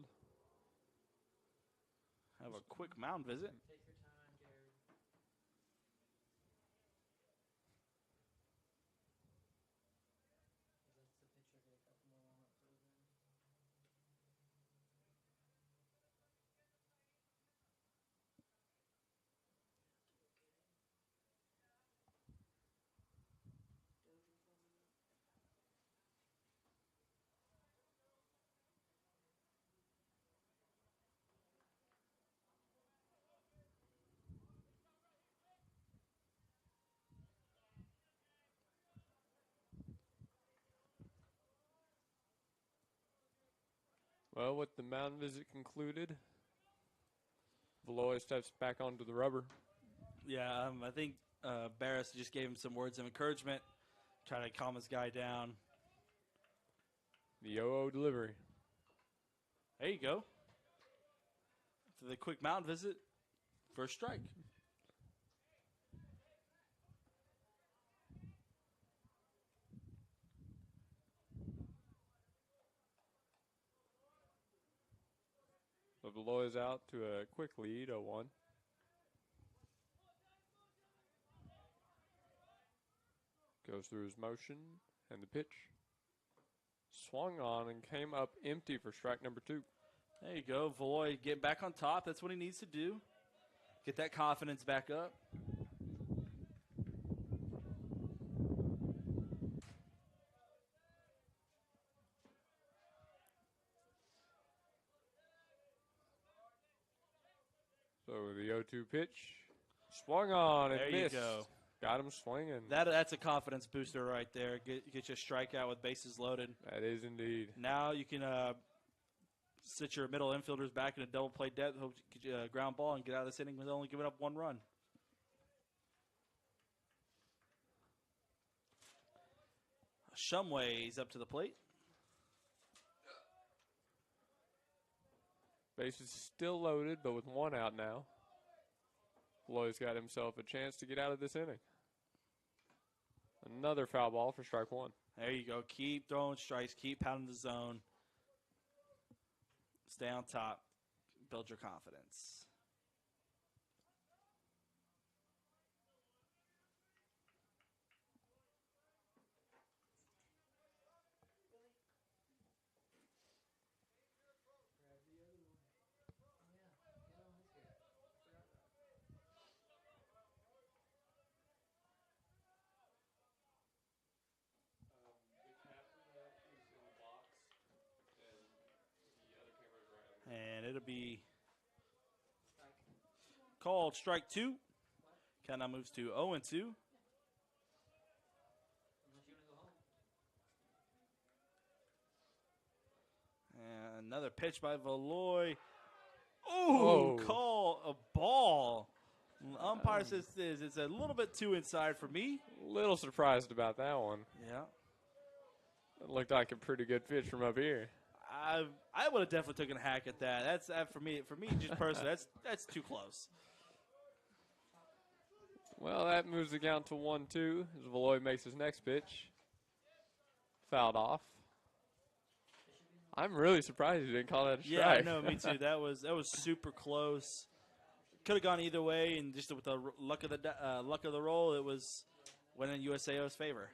Have a quick mound visit. Take your time, Gary. That's the pitcher. Get a couple more warm-up throws in. Well, with the mound visit concluded, Valois steps back onto the rubber. Yeah, I think Barris just gave him some words of encouragement, trying to calm his guy down. The 0-0 delivery. There you go. For the quick mound visit, first strike. So Valois out to a quick lead, 0-1. Goes through his motion, and the pitch swung on and came up empty for strike number 2. There you go. Valois getting back on top. That's what he needs to do. Get that confidence back up. So the 0-2 pitch swung on and There you missed. go. Got him swinging. That's a confidence booster right there. Get you a strikeout with bases loaded. That is indeed. Now you can sit your middle infielders back in a double play depth, hope you get you a ground ball, and get out of this inning with only giving up 1 run. Shumway's up to the plate. Base is still loaded, but with 1 out now. Valois got himself a chance to get out of this inning. Another foul ball for strike 1. There you go. Keep throwing strikes. Keep pounding the zone. Stay on top. Build your confidence. And it'll be called strike 2. Count now moves to 0-2. And another pitch by Valois. Oh, call a ball. The umpire says it's a little bit too inside for me. Little surprised about that one. Yeah. It looked like a pretty good pitch from up here. I would have definitely taken a hack at that. That's for me just personally. That's too close. Well, that moves the count to 1-2 as Valois makes his next pitch. Fouled off. I'm really surprised you didn't call that a strike. Yeah, no, me too. That was super close. Could have gone either way, and just with the luck of the roll, it was went in USAO's favor.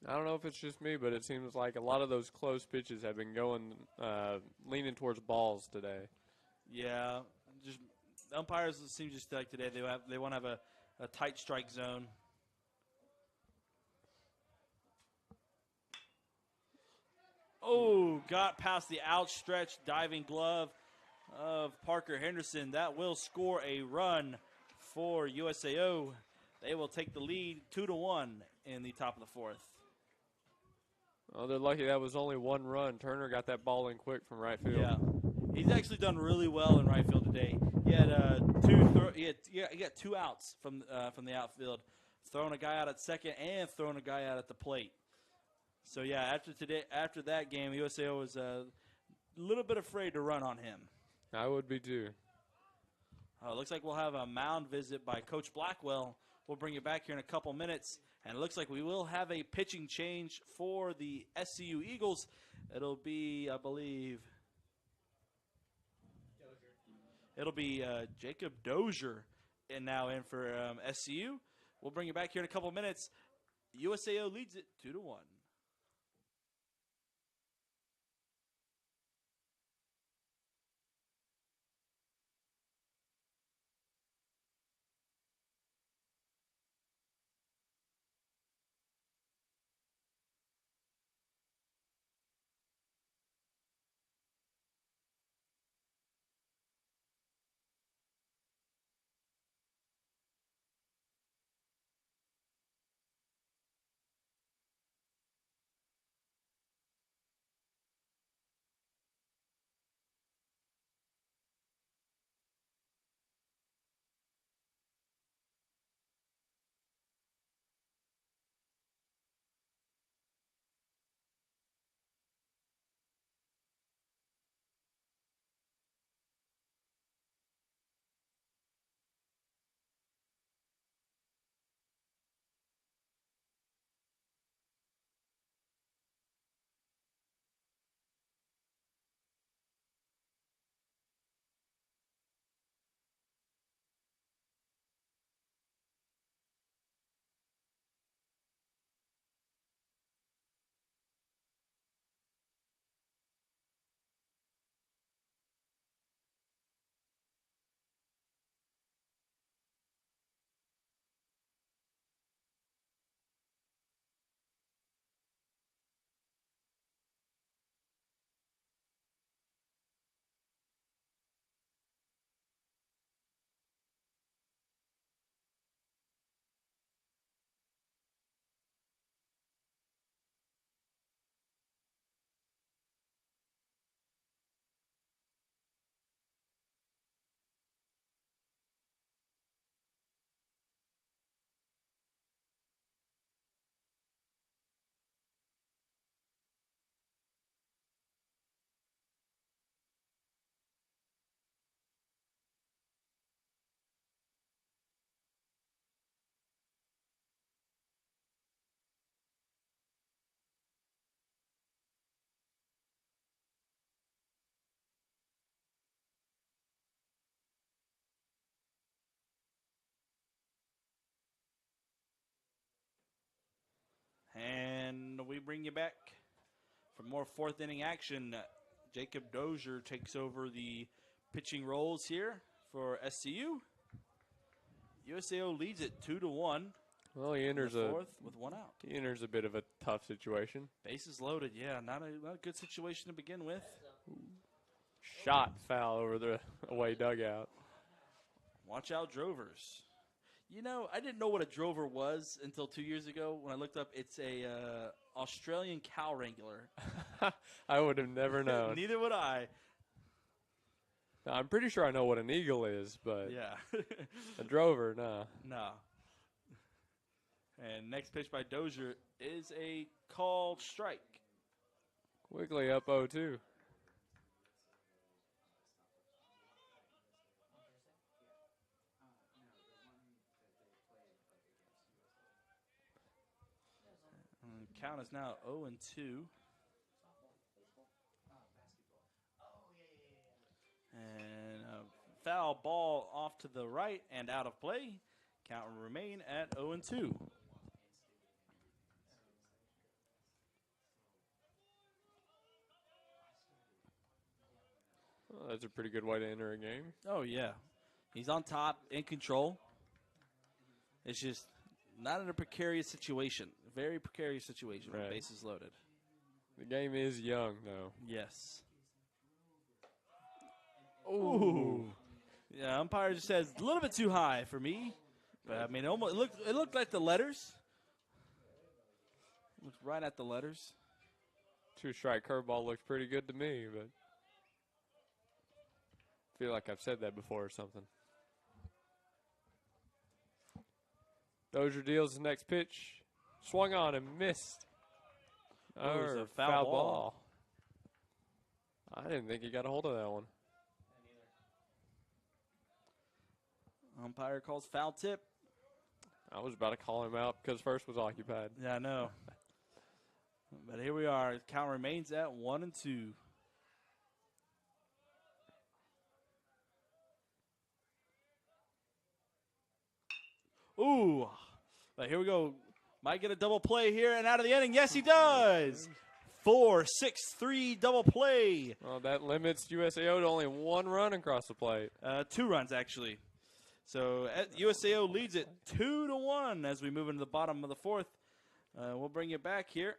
I don't know if it's just me, but it seems like a lot of those close pitches have been going, leaning towards balls today. Yeah, just umpires seem just like today they want to have a tight strike zone. Oh, got past the outstretched diving glove of Parker Henderson. That will score a run for USAO. They will take the lead 2-1 in the top of the 4th. Oh, they're lucky that was only 1 run. Turner got that ball in quick from right field. Yeah, he's actually done really well in right field today. He had he got 2 outs from the outfield, throwing a guy out at second and throwing a guy out at the plate. So yeah, after that game, USAO was a little bit afraid to run on him. I would be too. It looks like we'll have a mound visit by Coach Blackwell. We'll bring you back here in a couple minutes. And it looks like we will have a pitching change for the SCU Eagles. It'll be, I believe, it'll be Jacob Dozier now in for SCU. We'll bring you back here in a couple minutes. USAO leads it 2-1. And we bring you back for more fourth inning action. Jacob Dozier takes over the pitching roles here for SCU. USAO leads it 2-1. Well, he in enters the fourth with one out. He enters a bit of a tough situation. Bases loaded, yeah, not a good situation to begin with. Shot foul over the away dugout. Watch out, drovers. You know, I didn't know what a drover was until 2 years ago when I looked up. It's a Australian cow wrangler. I would have never known. Neither would I. Now, I'm pretty sure I know what an eagle is, but Yeah. a drover, nah. No. And next pitch by Dozier is a called strike. Quickly up 0-2. Count is now 0-2. And a foul ball off to the right and out of play. Count will remain at 0-2. Well, that's a pretty good way to enter a game. Oh, yeah. He's on top, in control. It's just not in a precarious situation. Very precarious situation when Right. bases loaded. The game is young, though. Yes. Ooh. Yeah, umpire just says a little bit too high for me. But, I mean, it looked like the letters. It looked right at the letters. 2-strike curveball looks pretty good to me, but I feel like I've said that before or something. Dozier deals the next pitch. Swung on and missed. It was a Foul foul ball. I didn't think he got a hold of that one. Umpire calls foul tip. I was about to call him out because first was occupied. Yeah, I know. But here we are. The count remains at 1-2. Ooh. But here we go. Might get a double play here and out of the inning. Yes, he does. 4-6-3 double play. Well, that limits USAO to only 1 run across the plate. 2 runs, actually. So USAO leads it 2-1 as we move into the bottom of the 4th. We'll bring you back here.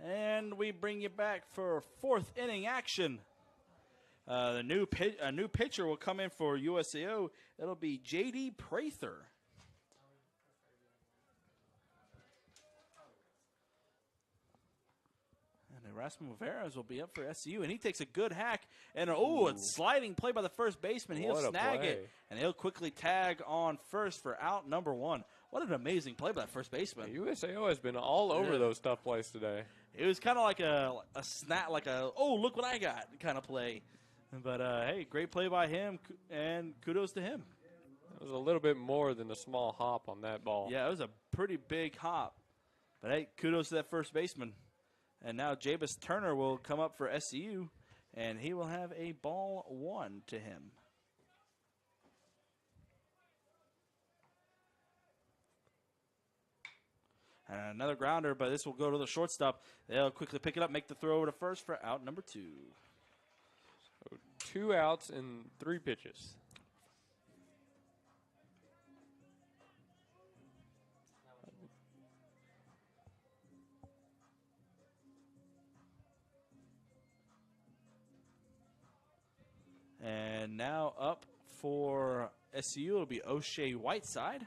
And we bring you back for 4th inning action. A new pitcher will come in for USAO. It'll be J.D. Prather. And Erasmo Veras will be up for SCU, and he takes a good hack. And, a sliding play by the first baseman. He'll snag it, and he'll quickly tag on first for out number 1. What an amazing play by that first baseman. USAO has been all over those tough plays today. It was kind of like a snap, like look what I got kind of play. But, hey, great play by him, and kudos to him. It was a little bit more than a small hop on that ball. Yeah, it was a pretty big hop. But, hey, kudos to that first baseman. And now Javis Turner will come up for SCU, and he will have a ball 1 to him. And another grounder, but this will go to the shortstop. They'll quickly pick it up, make the throw over to first for out number 2. So 2 outs and 3 pitches. And now up for SCU, it'll be O'Shea Whiteside.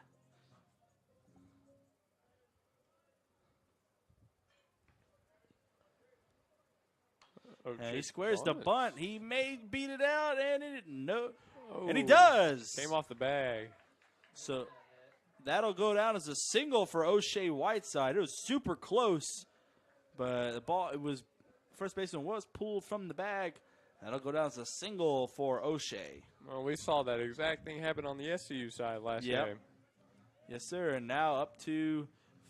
And he squares the bunt. He may beat it out, and it and he does. Came off the bag. So that'll go down as a single for O'Shea Whiteside. It was super close, but the ball, first baseman was pulled from the bag. That'll go down as a single for O'Shea. Well, we saw that exact thing happen on the SCU side last game. Yes, sir. And now up to,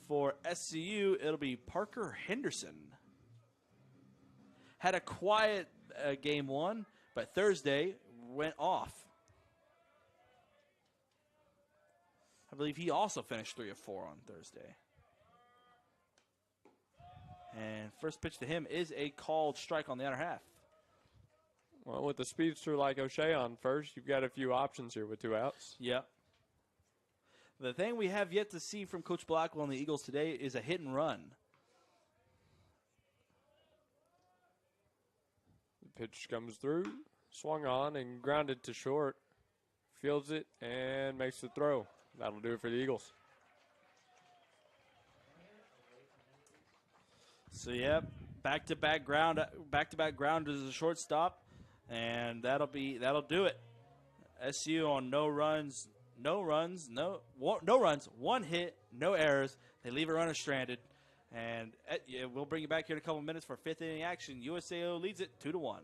for SCU, it'll be Parker Henderson. Had a quiet game 1, but Thursday went off. I believe he also finished 3 of 4 on Thursday. And first pitch to him is a called strike on the outer half. Well, with the speedster like O'Shea on first, you've got a few options here with 2 outs. Yep. The thing we have yet to see from Coach Blackwell and the Eagles today is a hit and run. Pitch comes through, swung on and grounded to short. Fields it and makes the throw. That'll do it for the Eagles. So yep, back-to-back ground as a shortstop, and that'll do it. SCU on no runs, one hit, no errors. They leave a runner stranded, and we'll bring you back here in a couple minutes for fifth inning action. USAO leads it 2-1.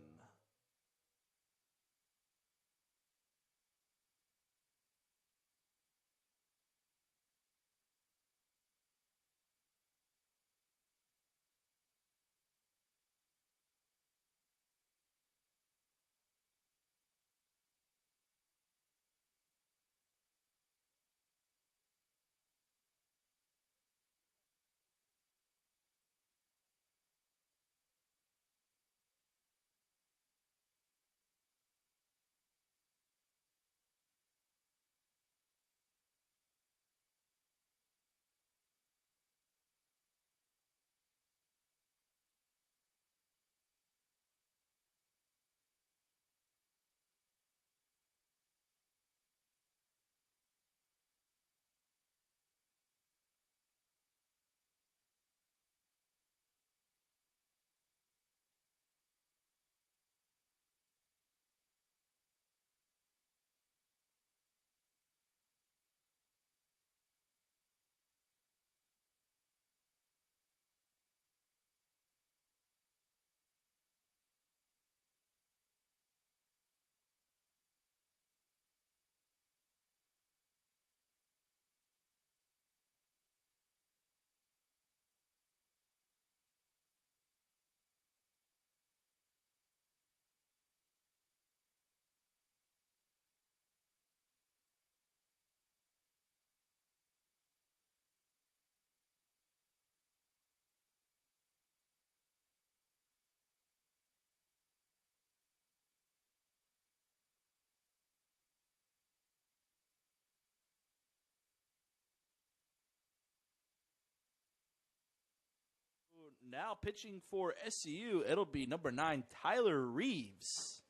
Now pitching for SCU, it'll be number 9, Tyler Reeves.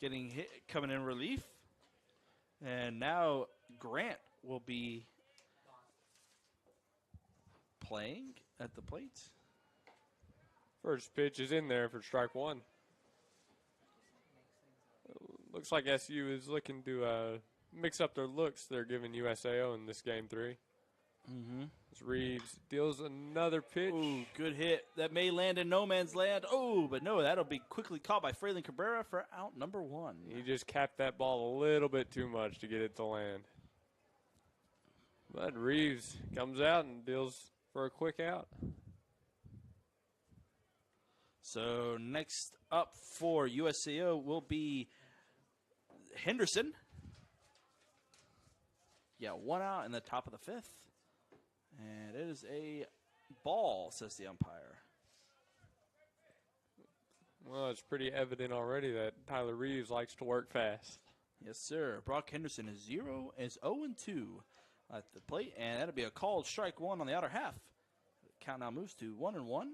Getting hit, coming in relief. And now Grant will be playing at the plate. First pitch is in there for strike one. Looks like SU is looking to mix up their looks they're giving USAO in this game 3. Mm-hmm. As Reeves deals another pitch. Ooh, good hit. That may land in no man's land. Oh, but no, that'll be quickly caught by Fralin Cabrera for out number 1. He just capped that ball a little bit too much to get it to land. But Reeves comes out and deals for a quick out. So next up for USAO will be Henderson. Yeah, 1 out in the top of the 5th. And it is a ball, says the umpire. Well, it's pretty evident already that Tyler Reeves likes to work fast. Yes, sir. Brock Henderson is 0-2 at the plate, and that'll be a called strike 1 on the outer half. Count now moves to 1-1.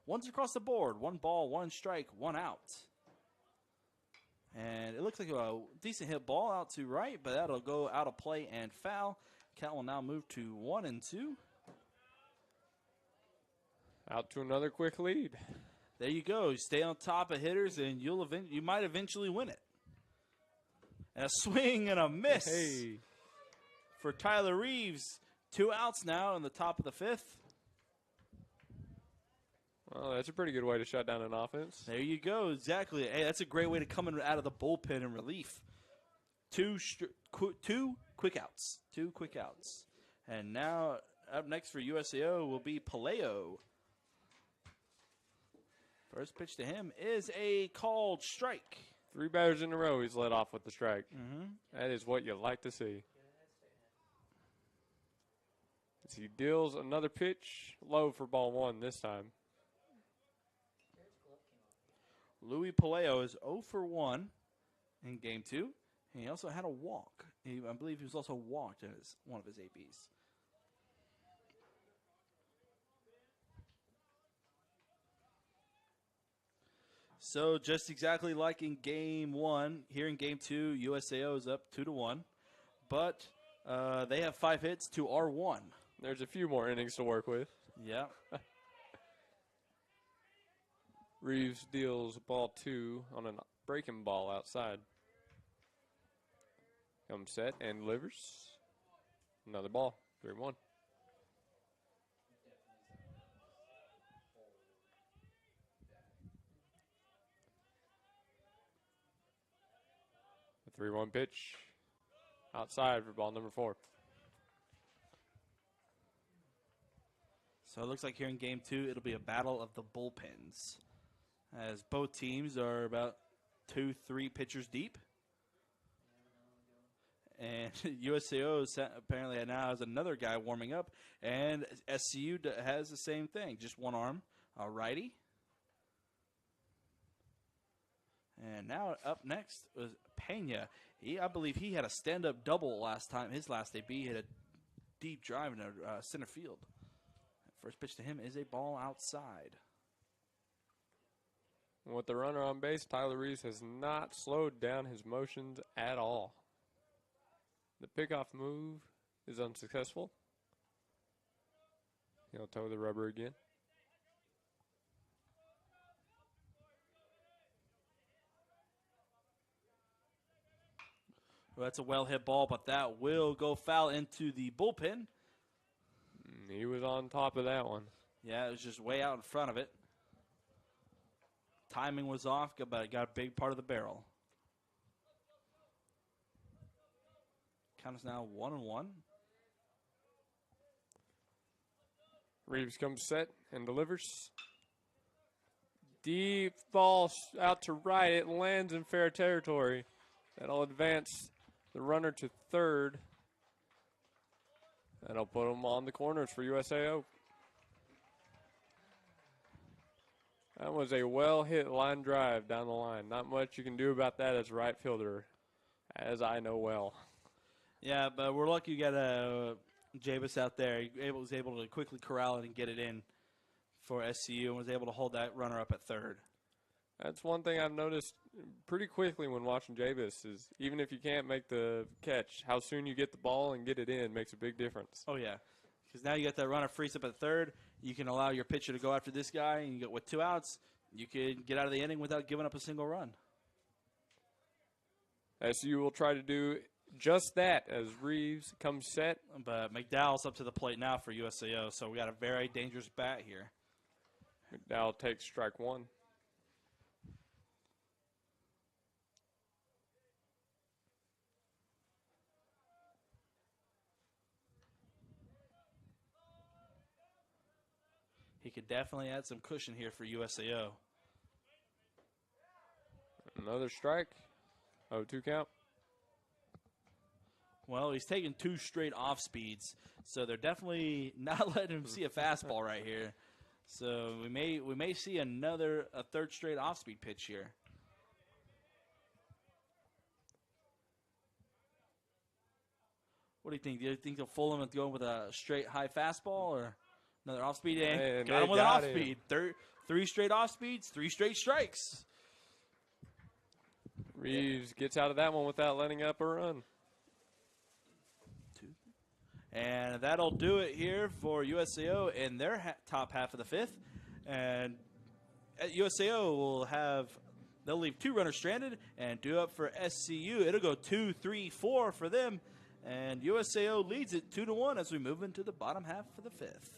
One's across the board. 1 ball, 1 strike, 1 out. And it looks like a decent hit ball out to right, but that'll go out of play and foul. Count will now move to 1-2. Out to another quick lead. There you go. You stay on top of hitters, and you might eventually win it. And a swing and a miss for Tyler Reeves. 2 outs now in the top of the 5th. Well, that's a pretty good way to shut down an offense. There you go. Exactly. Hey, that's a great way to come in out of the bullpen in relief. 2 quick outs. 2 quick outs. And now up next for USAO will be Paleo. First pitch to him is a called strike. 3 batters in a row he's led off with the strike. Mm-hmm. That is what you like to see. As he deals another pitch, low for ball 1 this time. Louis Paleo is 0-1 in game 2. And he also had a walk. I believe he was also walked as one of his ABs. So just exactly like in Game 1, here in Game 2, USAO is up 2-1. But they have 5 hits to our 1. There's a few more innings to work with. Yeah. Reeves deals ball 2 on a breaking ball outside. Comes set and delivers. Another ball, 3-1. A 3-1 pitch outside for ball number 4. So it looks like here in Game 2, it'll be a battle of the bullpens, as both teams are about 2-3 pitchers deep. And USAO apparently now has another guy warming up, and SCU has the same thing, just one arm, a righty. And now up next was Pena. I believe he had a stand-up double last time. His last AB hit a deep drive in center field. First pitch to him is a ball outside. With the runner on base, Tyler Reeves has not slowed down his motions at all. The pickoff move is unsuccessful. He'll toe the rubber again. Well, that's a well-hit ball, but that will go foul into the bullpen. He was on top of that one. Yeah, it was just way out in front of it. Timing was off, but it got a big part of the barrel. Count is now 1-1. Reeves comes set and delivers. Deep ball out to right. It lands in fair territory. That'll advance the runner to third. That'll put him on the corners for USAO. That was a well-hit line drive down the line. Not much you can do about that as a right fielder, as I know well. Yeah, but we're lucky you got Javis out there. He was able to quickly corral it and get it in for SCU and was able to hold that runner up at third. That's one thing I've noticed pretty quickly when watching Javis is even if you can't make the catch, how soon you get the ball and get it in makes a big difference. Oh, yeah, because now you got that runner frees up at third. You can allow your pitcher to go after this guy, and you get with 2 outs, you can get out of the inning without giving up a single run. SCU will try to do just that as Reeves comes set. But McDowell's up to the plate now for USAO, so we got a very dangerous bat here. McDowell takes strike 1. He could definitely add some cushion here for USAO. Another strike. 0-2 count. Well, he's taking 2 straight off speeds, so they're definitely not letting him see a fastball right here. So we may see a third straight off speed pitch here. What do you think? Do you think they'll fool him with going with a straight high fastball or another off speed? And got him with an off speed. 3 straight off speeds, 3 straight strikes. Reeves gets out of that one without letting up a run. And that'll do it here for USAO in their top half of the 5th. And at USAO they'll leave 2 runners stranded and do up for SCU. It'll go 2-3-4 for them. And USAO leads it 2-1 as we move into the bottom half of the 5th.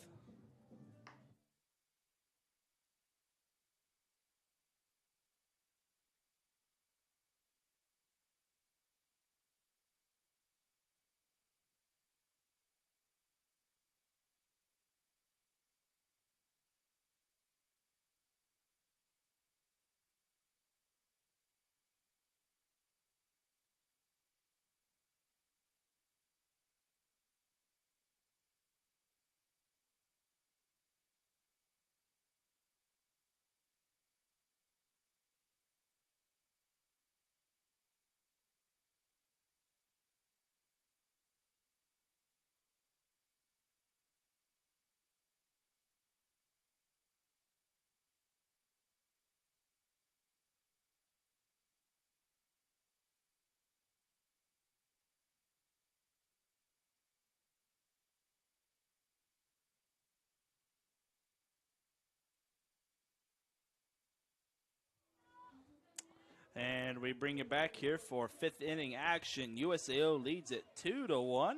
And we bring you back here for fifth inning action. USAO leads it 2-1.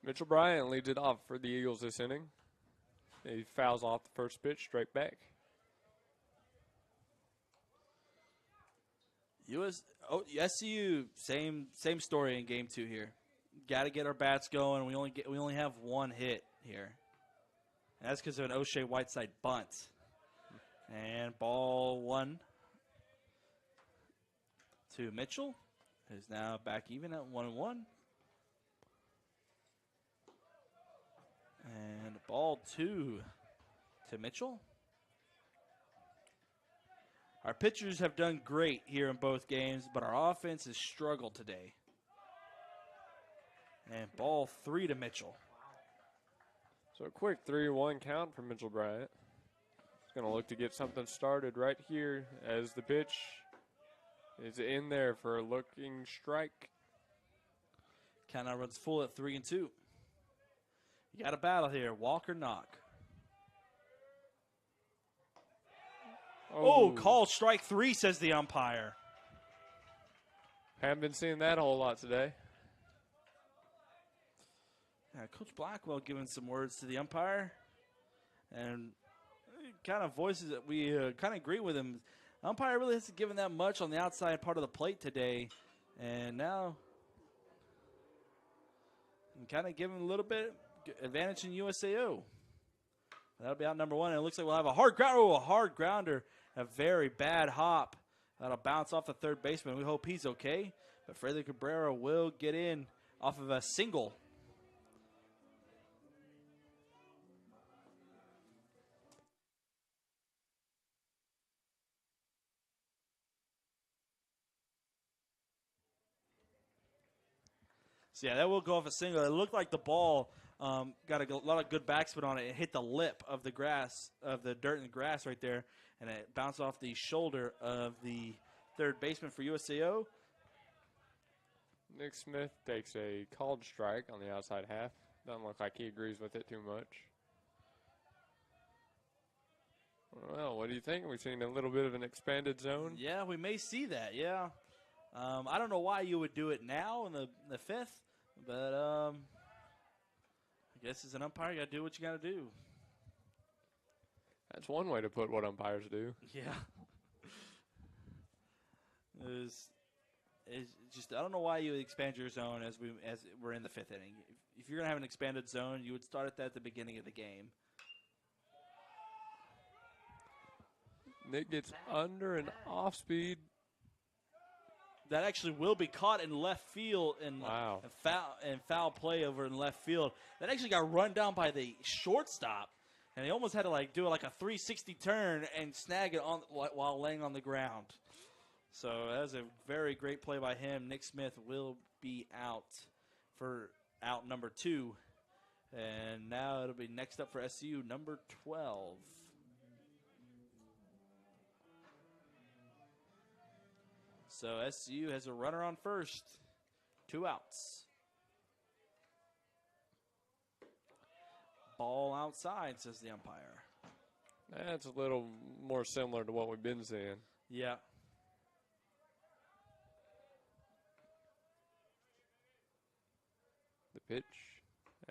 Mitchell Bryant leads it off for the Eagles this inning. He fouls off the first pitch straight back. SCU, same story in game 2 here. Got to get our bats going. We only have one hit here. And that's because of an O'Shea Whiteside bunt. And ball 1 to Mitchell, who's now back even at 1-1. And ball 2 to Mitchell. Our pitchers have done great here in both games, but our offense has struggled today. And ball 3 to Mitchell. So a quick 3-1 count for Mitchell Bryant. He's going to look to get something started right here as the pitch is in there for a looking strike. Count now runs full at 3-2. You got a battle here, walk or knock. Oh, call strike 3, says the umpire. Haven't been seeing that a whole lot today. Coach Blackwell giving some words to the umpire, and kind of voices that we kind of agree with him. The umpire really hasn't given that much on the outside part of the plate today, and now kind of giving a little bit advantage in USAO. That'll be out number 1, and it looks like we'll have a hard grounder. Oh, a hard grounder, a very bad hop. That'll bounce off the third baseman. We hope he's okay, but Freddy Cabrera will get in off of a single. So, yeah, that will go off a single. It looked like the ball got a lot of good backspin on it. It hit the lip of the grass, of the dirt and the grass right there, and it bounced off the shoulder of the third baseman for USAO. Nick Smith takes a called strike on the outside half. Doesn't look like he agrees with it too much. Well, what do you think? We've seen a little bit of an expanded zone. Yeah, we may see that, yeah. I don't know why you would do it now in the fifth, but I guess as an umpire, you got to do what you got to do. That's one way to put what umpires do. Yeah. It's just, I don't know why you would expand your zone as we're in the fifth inning. If you're going to have an expanded zone, you would start at that at the beginning of the game. Nick gets under and off speed. That actually will be caught in left field and wow. foul play over in left field. That actually got run down by the shortstop, and he almost had to do like a 360 turn and snag it on while laying on the ground. So that was a very great play by him. Nick Smith will be out for out number 2, and now it'll be next up for SCU, number 12. So SCU has a runner on first, 2 outs. Ball outside, says the umpire. That's a little more similar to what we've been seeing. Yeah. The pitch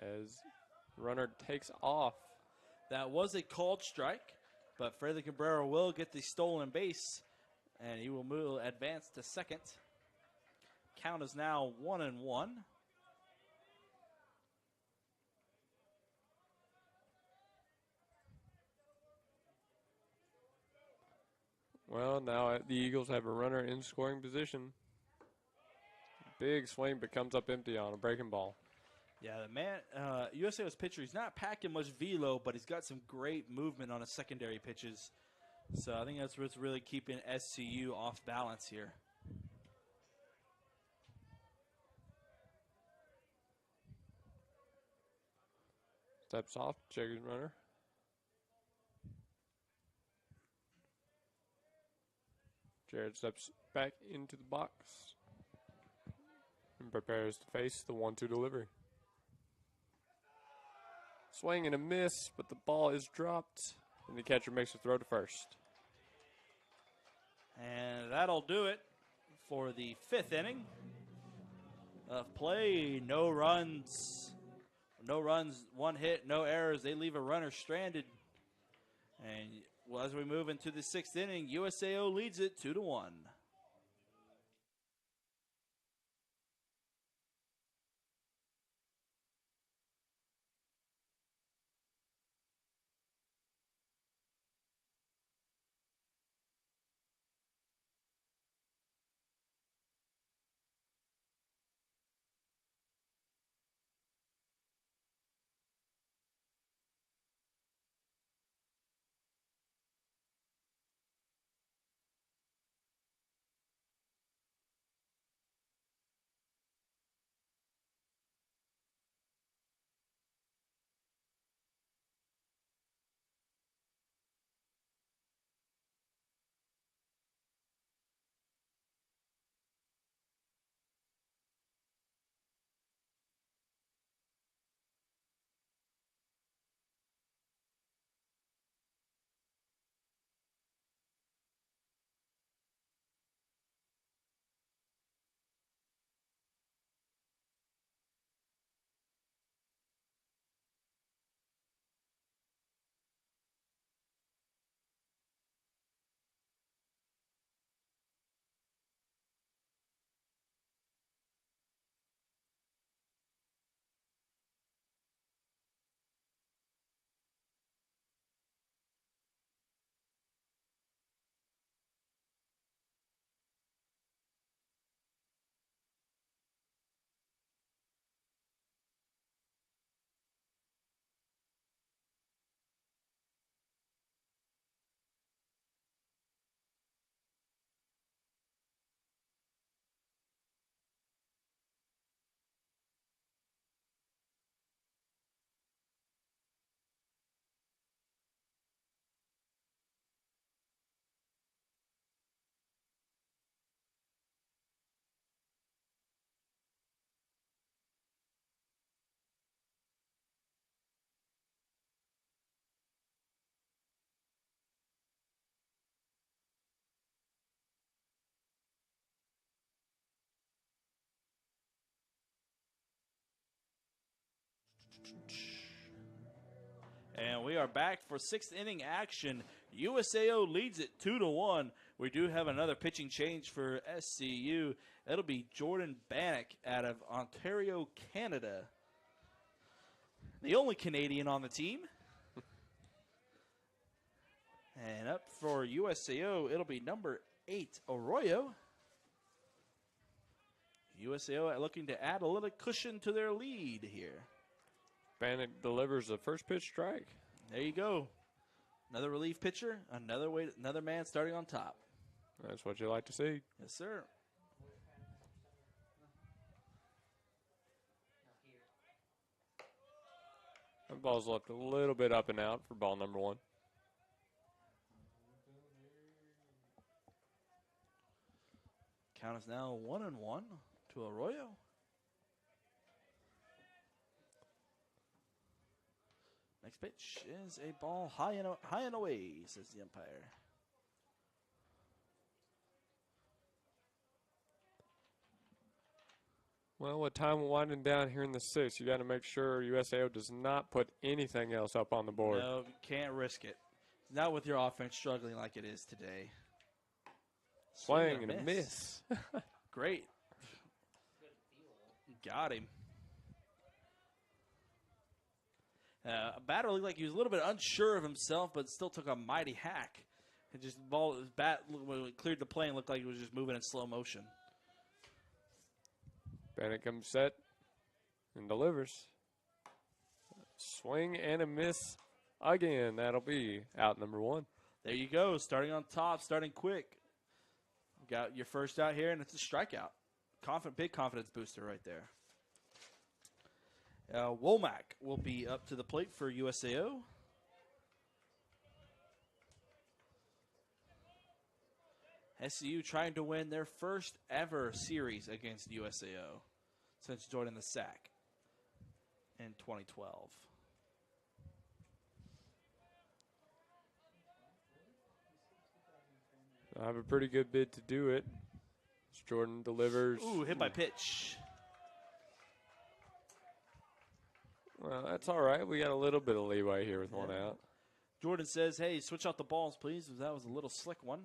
as runner takes off. That was a called strike, but Freddy Cabrera will get the stolen base. And he will advance to second. Count is now 1-1. Well, now the Eagles have a runner in scoring position. Big swing, but comes up empty on a breaking ball. Yeah, the man, USA's pitcher, he's not packing much velo, but he's got some great movement on his secondary pitches. So I think that's what's really keeping SCU off balance here. Steps off, checking runner. Jared steps back into the box and prepares to face the 1-2 delivery. Swing and a miss, but the ball is dropped. And the catcher makes a throw to first. And that'll do it for the 5th inning of play. No runs, 1 hit, no errors. They leave a runner stranded. And as we move into the 6th inning, USAO leads it 2-1. And we are back for 6th inning action. USAO leads it 2-1. We do have another pitching change for SCU. It'll be Jordan Bannock out of Ontario, Canada. The only Canadian on the team. And up for USAO, it'll be number 8, Arroyo. USAO looking to add a little cushion to their lead here. Bannock delivers the first pitch strike. There you go. Another relief pitcher, another man starting on top. That's what you like to see. Yes, sir. That ball's left a little bit up and out for ball number 1. Count is now 1-1 to Arroyo. Next pitch is a ball high and away, says the umpire. Well, with time winding down here in the 6th, you got to make sure USAO does not put anything else up on the board. No, you can't risk it. Not with your offense struggling like it is today. Swing and a miss. Great. Got him. Batter looked like he was a little bit unsure of himself, but still took a mighty hack. And just his bat, when it cleared the plane, looked like it was just moving in slow motion. Bannock comes set and delivers. Swing and a miss again. That'll be out number 1. There you go. Starting on top, starting quick. Got your first out here, and it's a strikeout. Big confidence booster right there. Womack will be up to the plate for USAO. SCU trying to win their first ever series against USAO since joining the SAC in 2012. I have a pretty good bid to do it. As Jordan delivers. Ooh, hit by pitch. Well, that's all right. We got a little bit of leeway here with one out. Jordan says, hey, switch out the balls, please. That was a little slick one.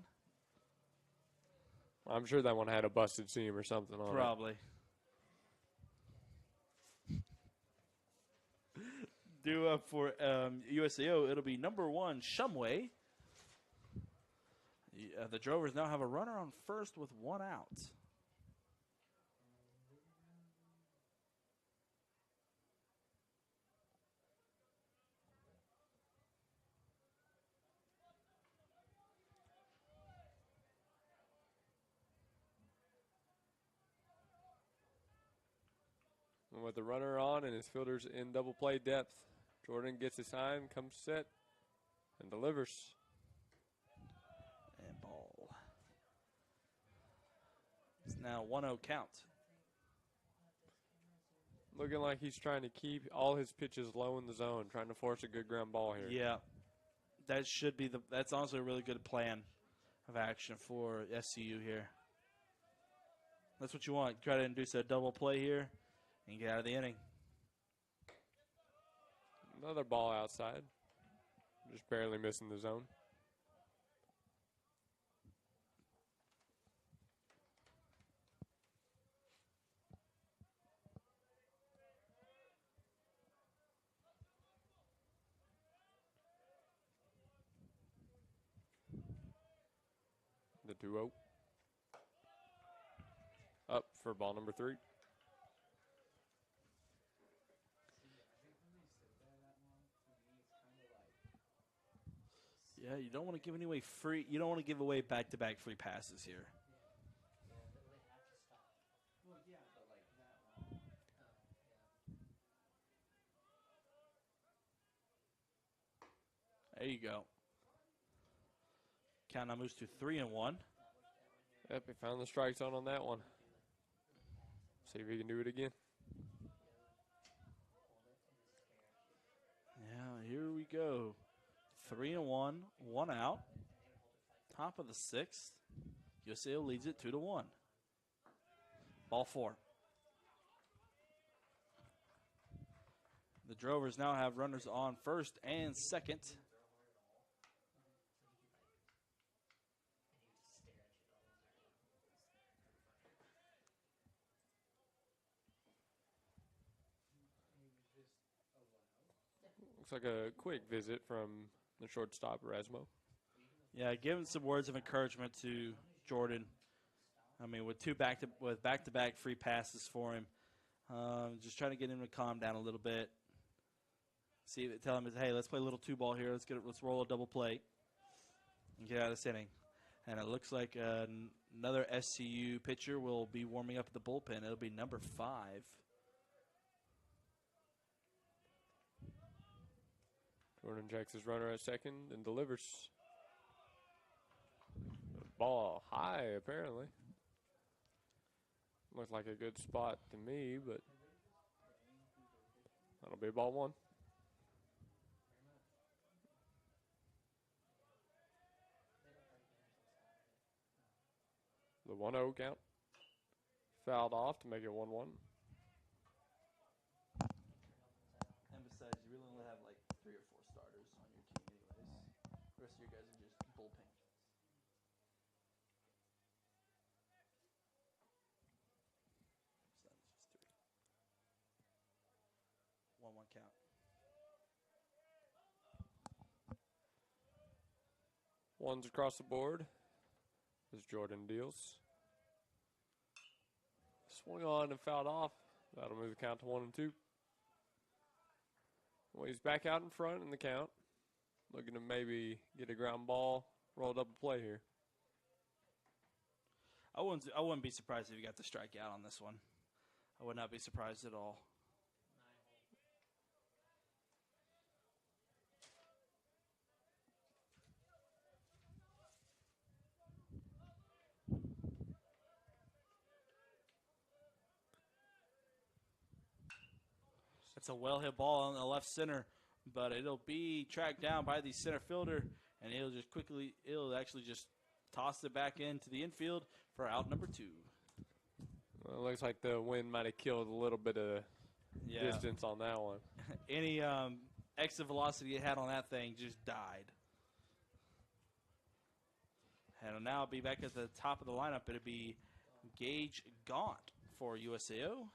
I'm sure that one had a busted seam or something on it. Probably. Due up for USAO, it'll be number 1, Shumway. The Drovers now have a runner on first with 1 out. And with the runner on and his fielders in double play depth, Jordan gets his time, comes set, and delivers. And ball. It's now 1-0 count. Looking like he's trying to keep all his pitches low in the zone, trying to force a good ground ball here. Yeah. That's honestly a really good plan of action for SCU here. That's what you want. Try to induce a double play here and get out of the inning. Another ball outside. Just barely missing the zone. The 2-0. Up for ball number 3. Yeah, you don't want to give away free. You don't want to give away back-to-back free passes here. There you go. Count now moves to 3-1. Yep, he found the strike zone on that one. See if he can do it again. Yeah, here we go. 3-1, 1 out. Top of the 6th. USAO leads it 2-1. Ball 4. The Drovers now have runners on first and second. Looks like a quick visit from the shortstop, Erasmo. Yeah, give him some words of encouragement to Jordan. I mean, with back-to-back free passes for him, just trying to get him to calm down a little bit. Tell him, hey, let's play a little 2-ball here. Let's roll a double play and get out of this inning. And it looks like another SCU pitcher will be warming up at the bullpen. It'll be number 5. Jordan checks his runner at second and delivers. Ball high, apparently. Looks like a good spot to me, but that'll be ball 1. The 1-0 count. Fouled off to make it 1-1. And besides, you really only have like 3 or 4 starters on your team anyways. The rest of your guys are just bullpen. So that's just 3. 1-1 count. Ones across the board as Jordan deals. Swung on and fouled off. That'll move the count to 1-2. Well, he's back out in front in the count. Looking to maybe get a ground ball, roll double play here. I wouldn't be surprised if you got the strikeout on this one. I would not be surprised at all. It's a well-hit ball on the left center, but it'll be tracked down by the center fielder, and it'll actually just toss it back into the infield for out number 2. Well, it looks like the wind might have killed a little bit of distance on that one. Any exit velocity it had on that thing just died. And it'll now be back at the top of the lineup. It'll be Gage Gaunt for USAO.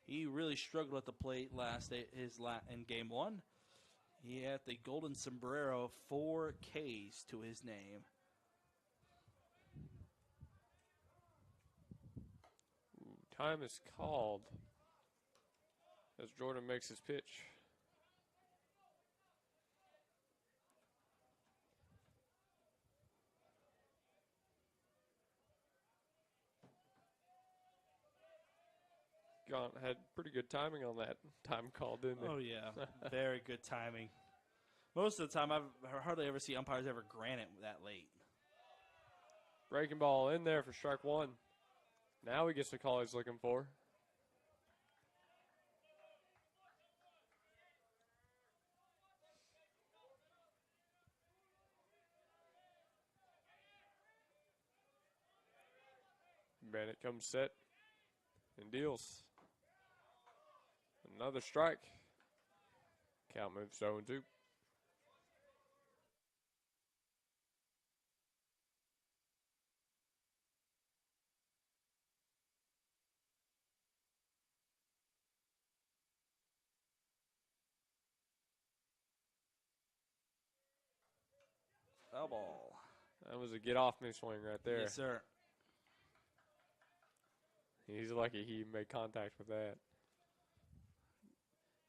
He really struggled at the plate in game 1. He had the golden sombrero, 4 Ks to his name. Ooh, time is called as Jordan makes his pitch. Gaunt had pretty good timing on that time call, didn't he? Oh, yeah. Very good timing. Most of the time, I've hardly ever see umpires ever grant it that late. Breaking ball in there for strike 1. Now he gets the call he's looking for. Bennett comes set and deals. Another strike. Count moves 0-2. Foul ball. That was a get-off-me swing right there. Yes, sir. He's lucky he made contact with that.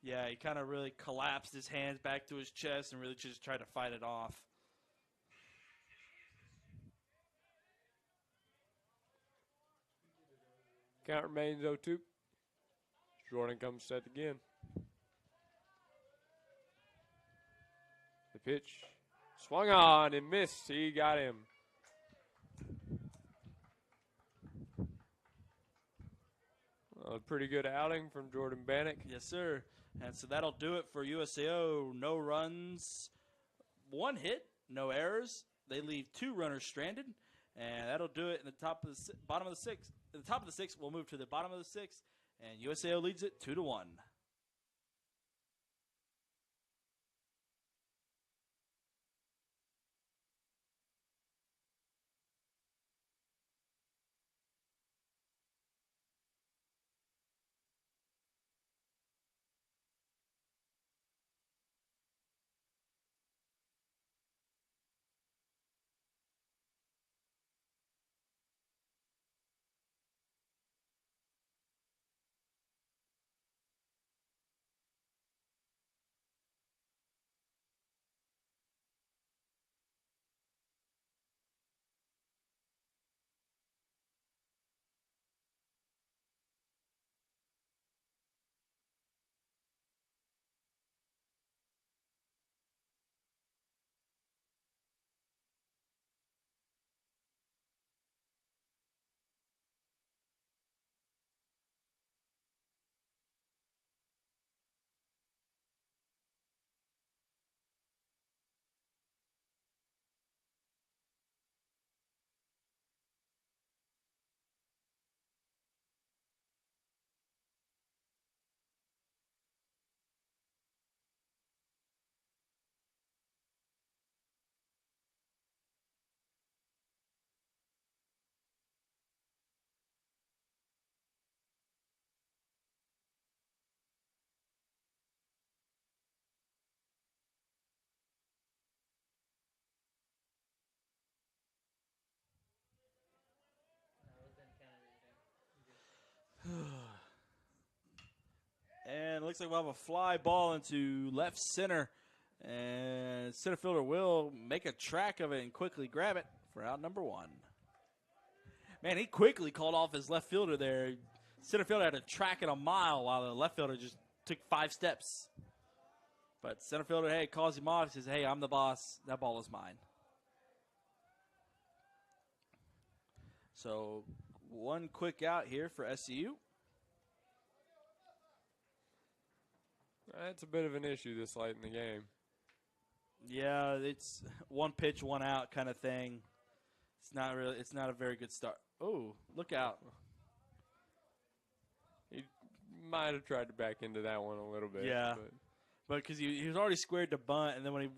Yeah, he kind of really collapsed his hands back to his chest and really just tried to fight it off. Count remains 0-2. Jordan comes set again. The pitch. Swung on and missed. He got him. A pretty good outing from Jordan Bannock. Yes, sir. And so that'll do it for USAO. No runs, 1 hit, no errors. They leave 2 runners stranded, and that'll do it in the top of the bottom of the 6th. At the top of the 6th, we'll move to the bottom of the 6th, and USAO leads it 2-1. And it looks like we'll have a fly ball into left center. And center fielder will make a track of it and quickly grab it for out number 1. Man, he quickly called off his left fielder there. Center fielder had to track it a mile while the left fielder just took 5 steps. But center fielder, hey, calls him off. He says, hey, I'm the boss. That ball is mine. So 1 quick out here for SCU. That's a bit of an issue this late in the game. Yeah, it's one pitch, one out kind of thing. It's not really. It's not a very good start. Oh, look out! He might have tried to back into that one a little bit. Yeah. But because he was already squared to bunt, and then when he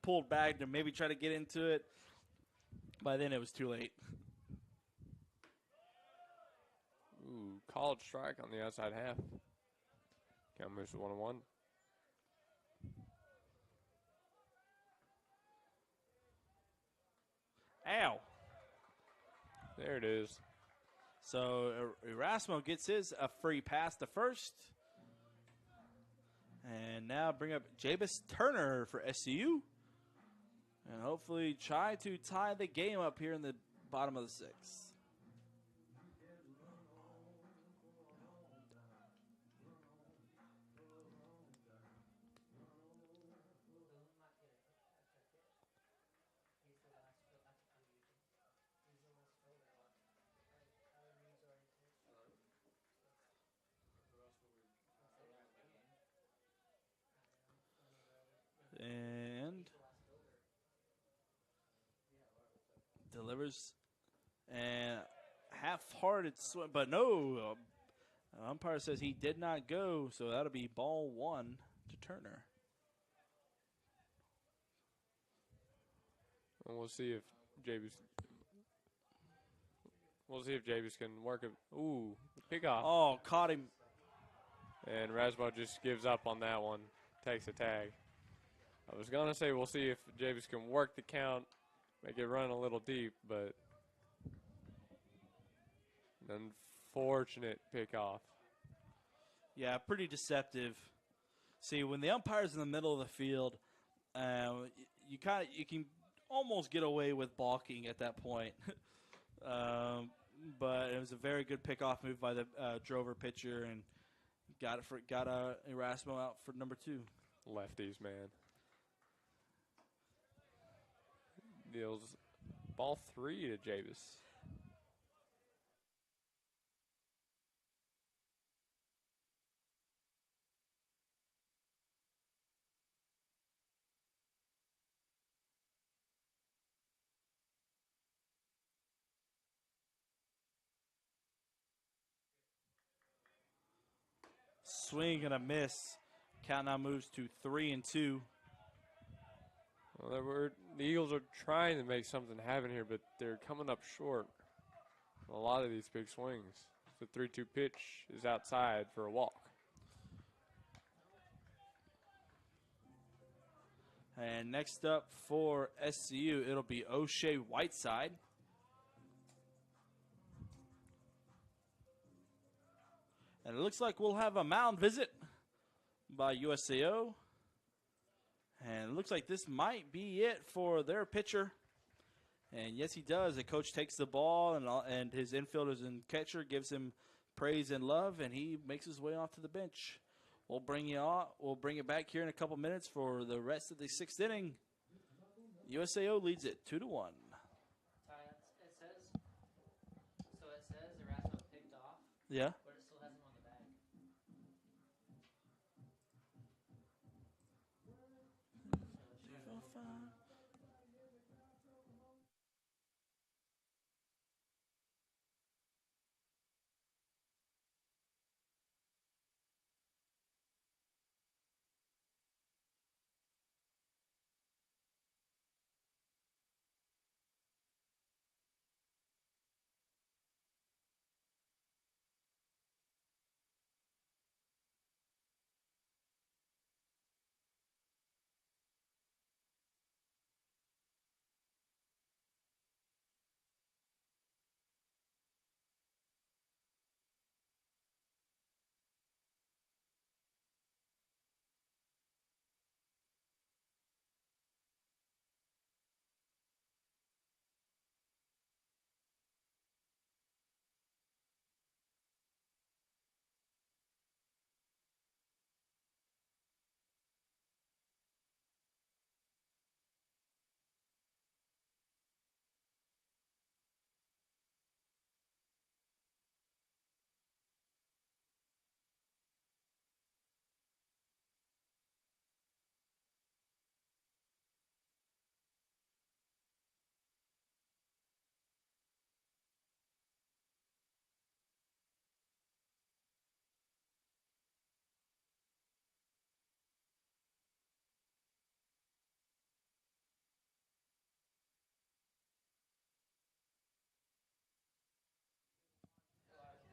pulled back to maybe try to get into it, by then it was too late. Ooh, called strike on the outside half. Count moves to 1-1. Ow! There it is. So Erasmo gets his a free pass to first. And now bring up Javis Turner for SCU. And hopefully try to tie the game up here in the bottom of the sixth. And delivers and half-hearted swing, but no. Umpire says he did not go, so that'll be ball one to Turner. And we'll see if Javis. We'll see if Javis can work it. Ooh, pick off. Oh, caught him. And Rasmo just gives up on that one. Takes a tag. I was going to say we'll see if Javis can work the count, make it run a little deep, but an unfortunate pickoff. Yeah, pretty deceptive. See, when the umpire's in the middle of the field, you can almost get away with balking at that point. But it was a very good pickoff move by the Drover pitcher, and got Erasmo out for number 2. Lefties, man. Deals ball 3 to Javis. Swing and a miss. Count now moves to 3-2. Well, the Eagles are trying to make something happen here, but they're coming up short. A lot of these big swings. The 3-2 pitch is outside for a walk. And next up for SCU, it'll be O'Shea Whiteside. And it looks like we'll have a mound visit by USAO. And it looks like this might be it for their pitcher. And yes, he does. The coach takes the ball, and his infielders and catcher gives him praise and love, and he makes his way off to the bench. We'll bring it back here in a couple minutes for the rest of the 6th inning. USAO leads it 2-1. It says Erasmo picked off. Yeah. But it still has him on the bag.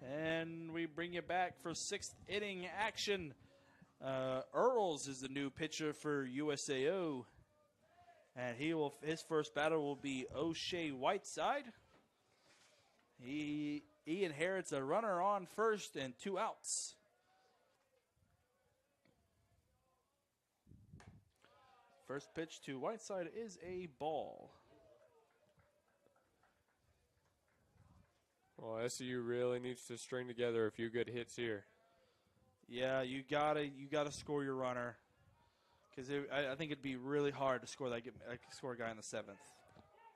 And we bring you back for 6th inning action. Earls is the new pitcher for USAO. And his first batter will be O'Shea Whiteside. He inherits a runner on first and 2 outs. First pitch to Whiteside is a ball. Well, SCU really needs to string together a few good hits here. Yeah, you gotta score your runner, because I think it'd be really hard to score a guy in the 7th.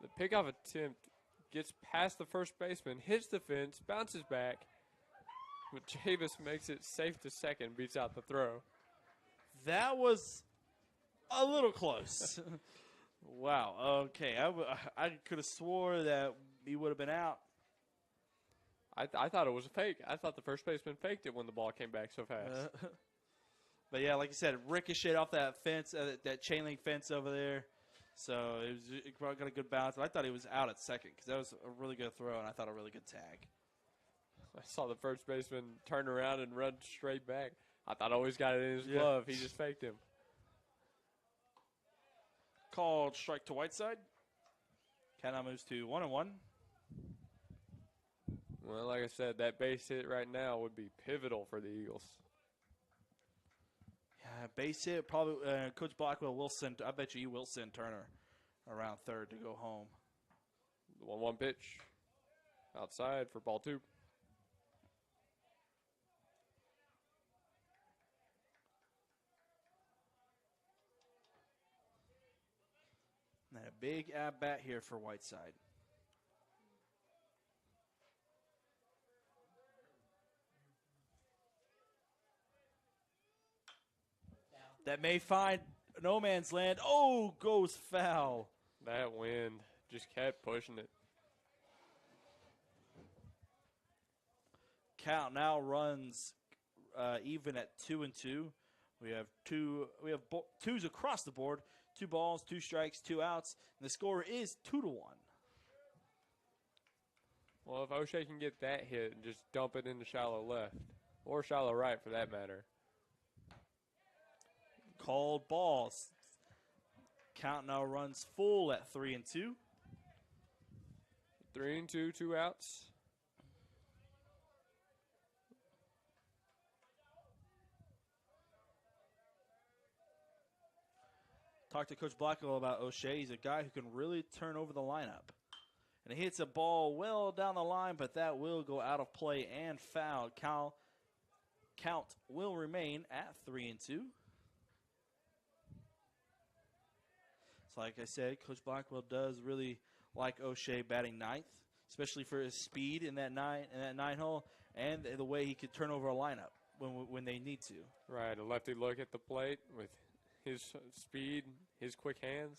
The pickoff attempt gets past the first baseman, hits the fence, bounces back, but Javis makes it safe to second, beats out the throw. That was a little close. Wow. Okay, I could have swore that he would have been out. I thought it was a fake. I thought the first baseman faked it when the ball came back so fast. But yeah, like you said, ricocheted off that fence, that chain link fence over there. So it got a good bounce. But I thought he was out at second because that was a really good throw, and I thought a really good tag. I saw the first baseman turn around and run straight back. I thought I always got it in his glove. He just faked him. Called strike to Whiteside. Count now moves to 1-1. Well, like I said, that base hit right now would be pivotal for the Eagles. Yeah, base hit, probably Coach Blackwell will send, I bet you he will send Turner around third to go home. The 1-1 pitch outside for ball 2. And a big at-bat here for Whiteside. That may find no man's land. Oh, goes foul. That wind just kept pushing it. Count now runs even at 2-2. We have twos across the board. 2 balls, 2 strikes, 2 outs. And the score is 2-1. Well, if O'Shea can get that hit and just dump it into shallow left, or shallow right for that matter. Called balls. Count now runs full at 3-2. 3-2, 2 outs. Talked to Coach Blackwell about O'Shea. He's a guy who can really turn over the lineup. And he hits a ball well down the line, but that will go out of play and foul. Count will remain at 3-2. So like I said, Coach Blackwell does really like O'Shea batting ninth, especially for his speed in that nine hole and the way he could turn over a lineup when they need to. Right, a lefty look at the plate with his speed, his quick hands.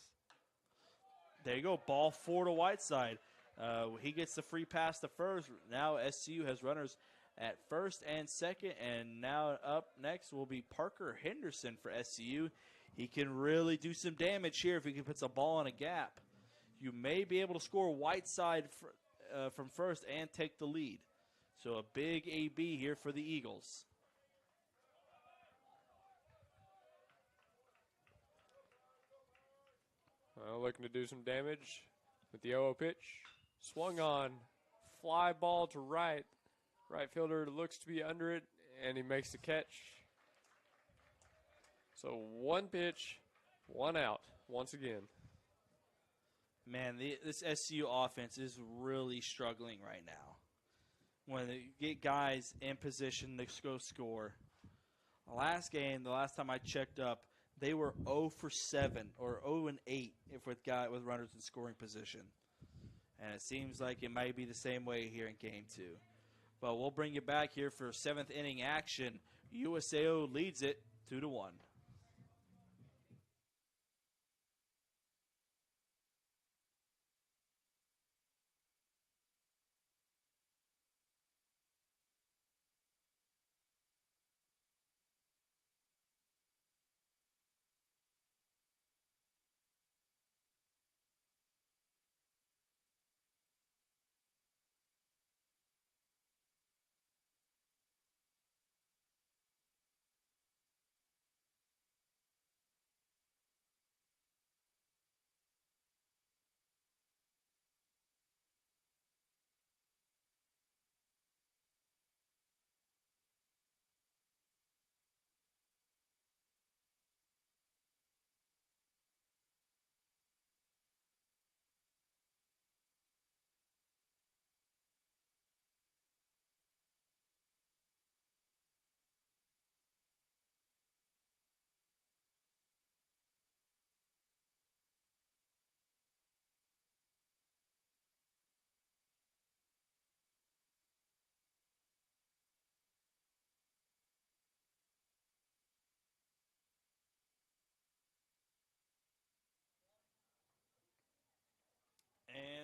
There you go, ball 4 to Whiteside. He gets the free pass to first. Now SCU has runners at first and second, and now up next will be Parker Henderson for SCU. He can really do some damage here if he can put a ball in a gap. You may be able to score Whiteside from first and take the lead. So a big AB here for the Eagles. Looking to do some damage with the 0-0 pitch. Swung on, fly ball to right. Right fielder looks to be under it, and he makes the catch. So 1 pitch, 1 out once again. Man, this SCU offense is really struggling right now. When they get guys in position to go score. The last time I checked up, they were 0 for 7 or 0 and 8 with runners in scoring position. And it seems like it might be the same way here in Game 2. But we'll bring you back here for 7th inning action. USAO leads it 2-1.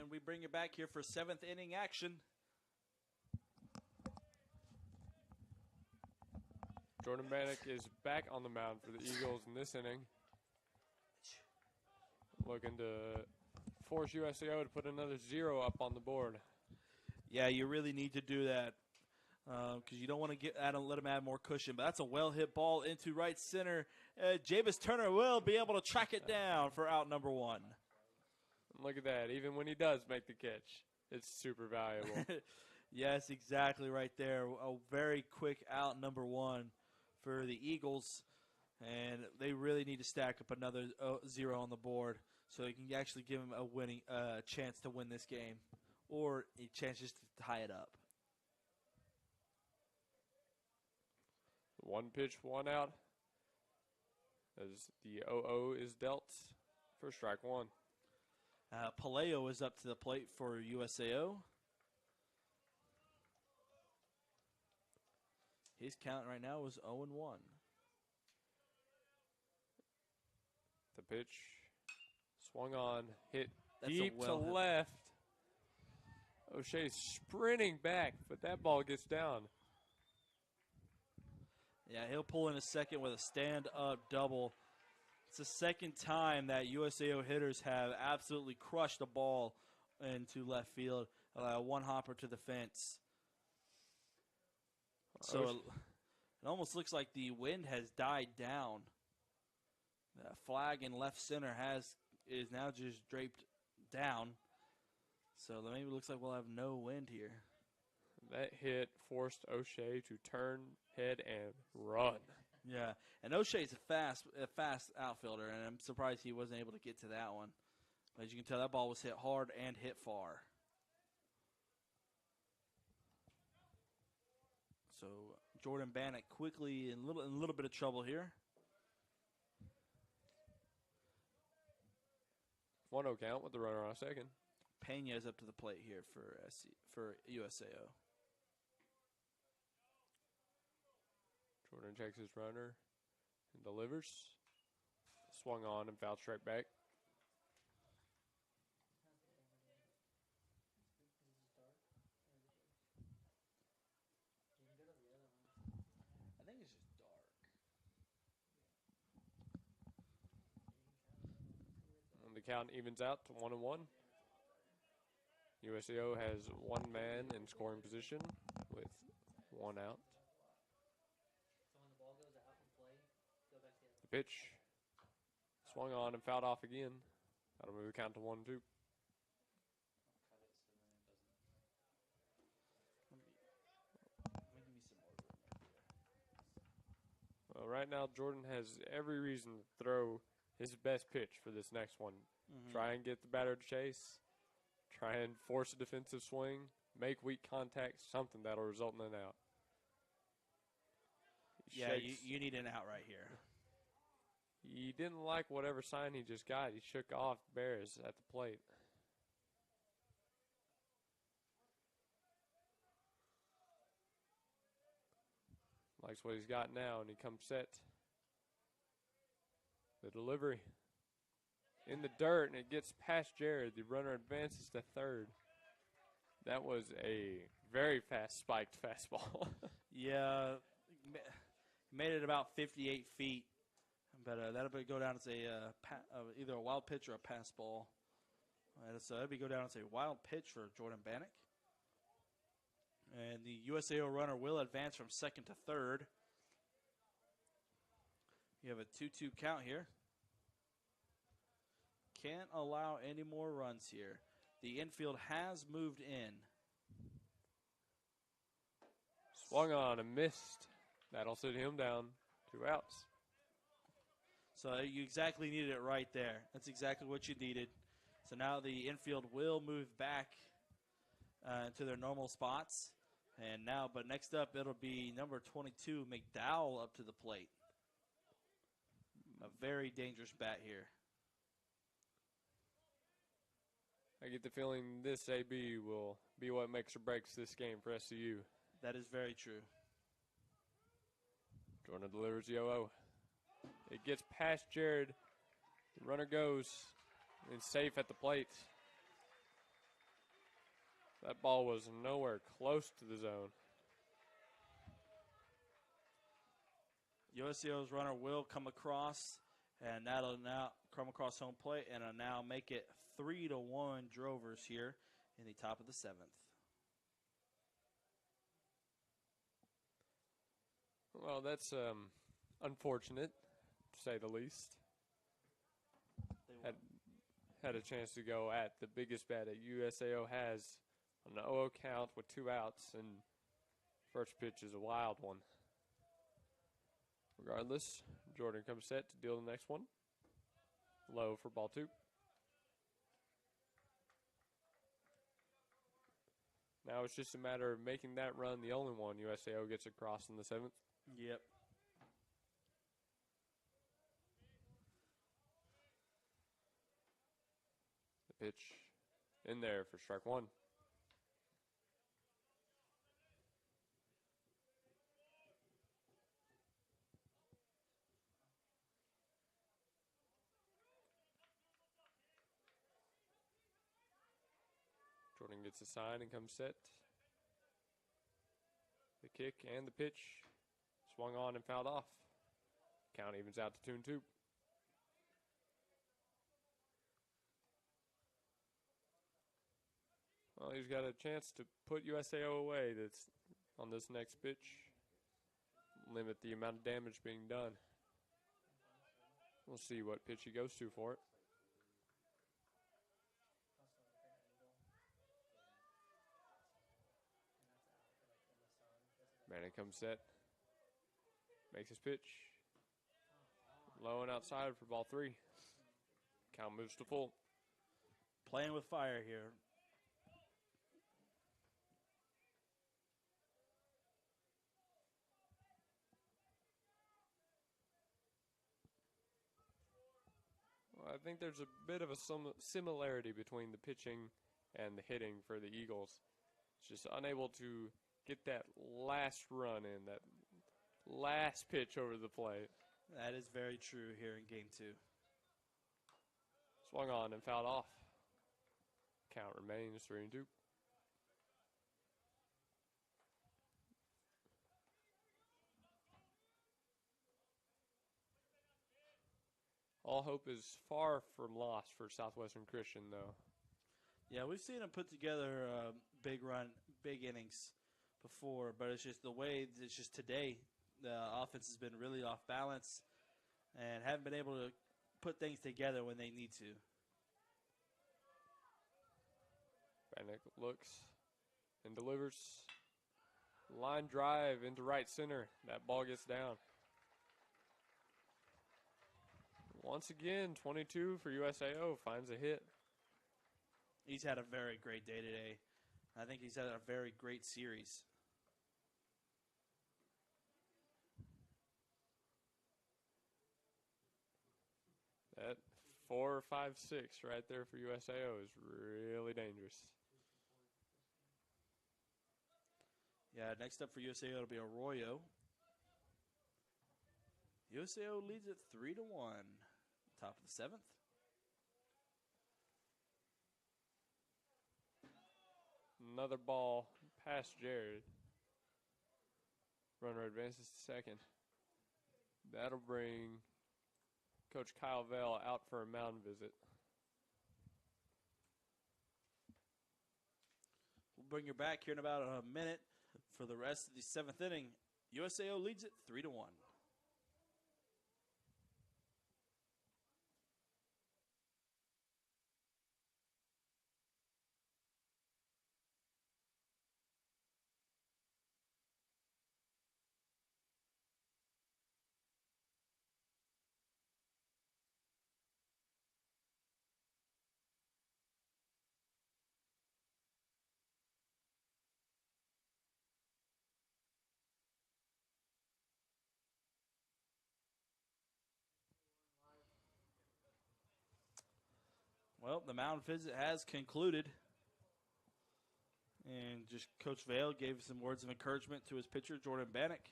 And we bring you back here for 7th inning action. Jordan Bannock is back on the mound for the Eagles in this inning. Looking to force USAO to put another 0 up on the board. Yeah, you really need to do that because you don't want to let him add more cushion. But that's a well-hit ball into right center. Javis Turner will be able to track it down for out number 1. Look at that. Even when he does make the catch, it's super valuable. Yes, exactly right there. A very quick out number 1 for the Eagles. And they really need to stack up another 0 on the board so they can actually give him a winning chance to win this game or a chance just to tie it up. 1 pitch, 1 out. As the 0-0 is dealt for strike 1. Paleo is up to the plate for USAO. His count right now is 0-1. The pitch swung on, hit That's deep to left. O'Shea's sprinting back, but that ball gets down. Yeah, he'll pull in a second with a stand-up double. It's the second time that USAO hitters have absolutely crushed a ball into left field. One hopper to the fence. So it almost looks like the wind has died down. The flag in left center is now just draped down. So maybe it looks like we'll have no wind here. That hit forced O'Shea to turn, head, and run. Yeah, and O'Shea's a fast outfielder, and I'm surprised he wasn't able to get to that one. As you can tell, that ball was hit hard and hit far. So Jordan Bannock quickly in a little bit of trouble here. 1-0 count with the runner on second. Pena is up to the plate here for USAO. Jordan checks his runner and delivers. Swung on and fouled straight back. I think it's just dark. And the count evens out to 1-1. USAO has 1 man in scoring position with 1 out. The pitch swung on and fouled off again. That'll move the count to 1-2. Well, right now, Jordan has every reason to throw his best pitch for this next one. Try and get the batter to chase. Try and force a defensive swing. Make weak contact, something that'll result in an out. Yeah, you need an out right here. He didn't like whatever sign he just got. He shook off Bears at the plate. Likes what he's got now, and he comes set. The delivery in the dirt, and it gets past Jared. The runner advances to third. That was a very fast spiked fastball. Yeah, made it about 58 feet. But that'll go down as either a wild pitch or a pass ball. So that'll go down as a wild pitch for Jordan Bannock. And the USAO runner will advance from second to third. You have a 2-2 count here. Can't allow any more runs here. The infield has moved in. Swung on and missed. That'll sit him down. 2 outs. So you exactly needed it right there. That's exactly what you needed. So now the infield will move back to their normal spots. But next up, it'll be number 22, McDowell, up to the plate. A very dangerous bat here. I get the feeling this AB will be what makes or breaks this game for SCU. That is very true. Jordan delivers the 0-0. It gets past Jared. The runner goes and safe at the plate. That ball was nowhere close to the zone. USCO's runner will come across, and that'll now come across home plate, and it'll now make it 3-1 Drovers here in the top of the 7th. Well, that's unfortunate, to say the least. Had a chance to go at the biggest bat that USAO has on the 0 count with 2 outs, and first pitch is a wild one. Regardless, Jordan comes set to deal the next one. Low for ball 2. Now it's just a matter of making that run the only one USAO gets across in the 7th. Yep. The pitch in there for strike 1. Jordan gets a sign and comes set. The kick and the pitch swung on and fouled off. Count evens out to 2-2. Well, he's got a chance to put USAO away that's on this next pitch. Limit the amount of damage being done. We'll see what pitch he goes to for it. Manning comes set. Makes his pitch. Low and outside for ball 3. Count moves to full. Playing with fire here. Well, I think there's a bit of a similarity between the pitching and the hitting for the Eagles. It's just unable to get that last run in, that last pitch over the plate. That is very true here in game 2. Swung on and fouled off. Count remains 3-2. All hope is far from lost for Southwestern Christian, though. Yeah, we've seen them put together big innings before, but it's just the way, it's just today, the offense has been really off balance and haven't been able to put things together when they need to. Bannock looks and delivers. Line drive into right center. That ball gets down. Once again, 22 for USAO finds a hit. He's had a very great day today. I think he's had a very great series. That 4, 5, 6 right there for USAO is really dangerous. Yeah, next up for USAO it'll be Arroyo. USAO leads it 3-1. Top of the 7th. Another ball past Jared. Runner advances to second. That'll bring Coach Kyle Vale out for a mound visit. We'll bring you back here in about a minute for the rest of the 7th inning. USAO leads it 3-1. Well, the mound visit has concluded. And just Coach Vale gave some words of encouragement to his pitcher, Jordan Bannock,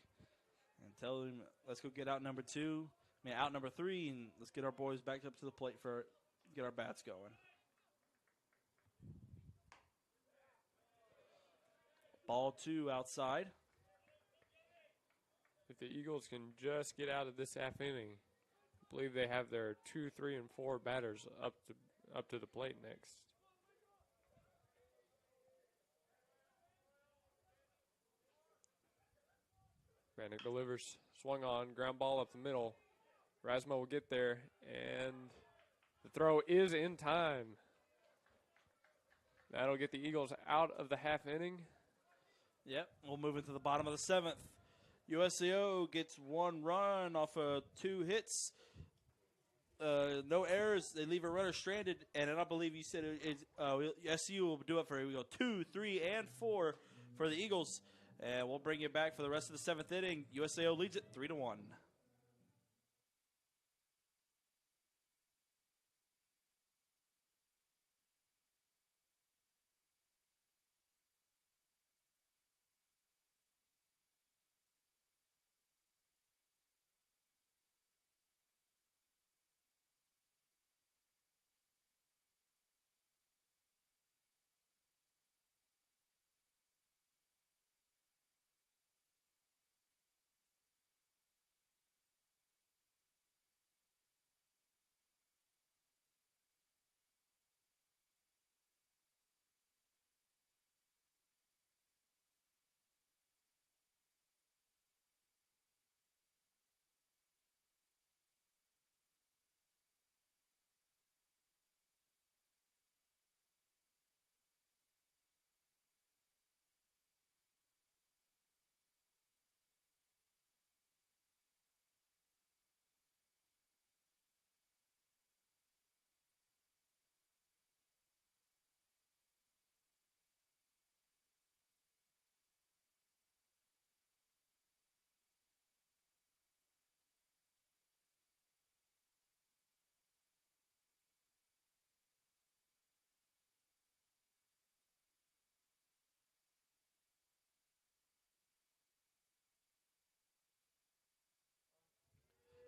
and tell him, let's go get out number 3, and let's get our boys back up to the plate get our bats going. Ball 2 outside. If the Eagles can just get out of this half inning, I believe they have their 2, 3, and 4 batters up to the plate next. Bannock delivers, swung on, ground ball up the middle. Rasmo will get there, and the throw is in time. That'll get the Eagles out of the half inning. Yep, we'll move into the bottom of the 7th. USAO gets 1 run off of 2 hits. No errors. They leave a runner stranded, and I believe you said SCU will do it for 2, 3, and 4 for the Eagles. And we'll bring you back for the rest of the 7th inning. USAO leads it 3-1.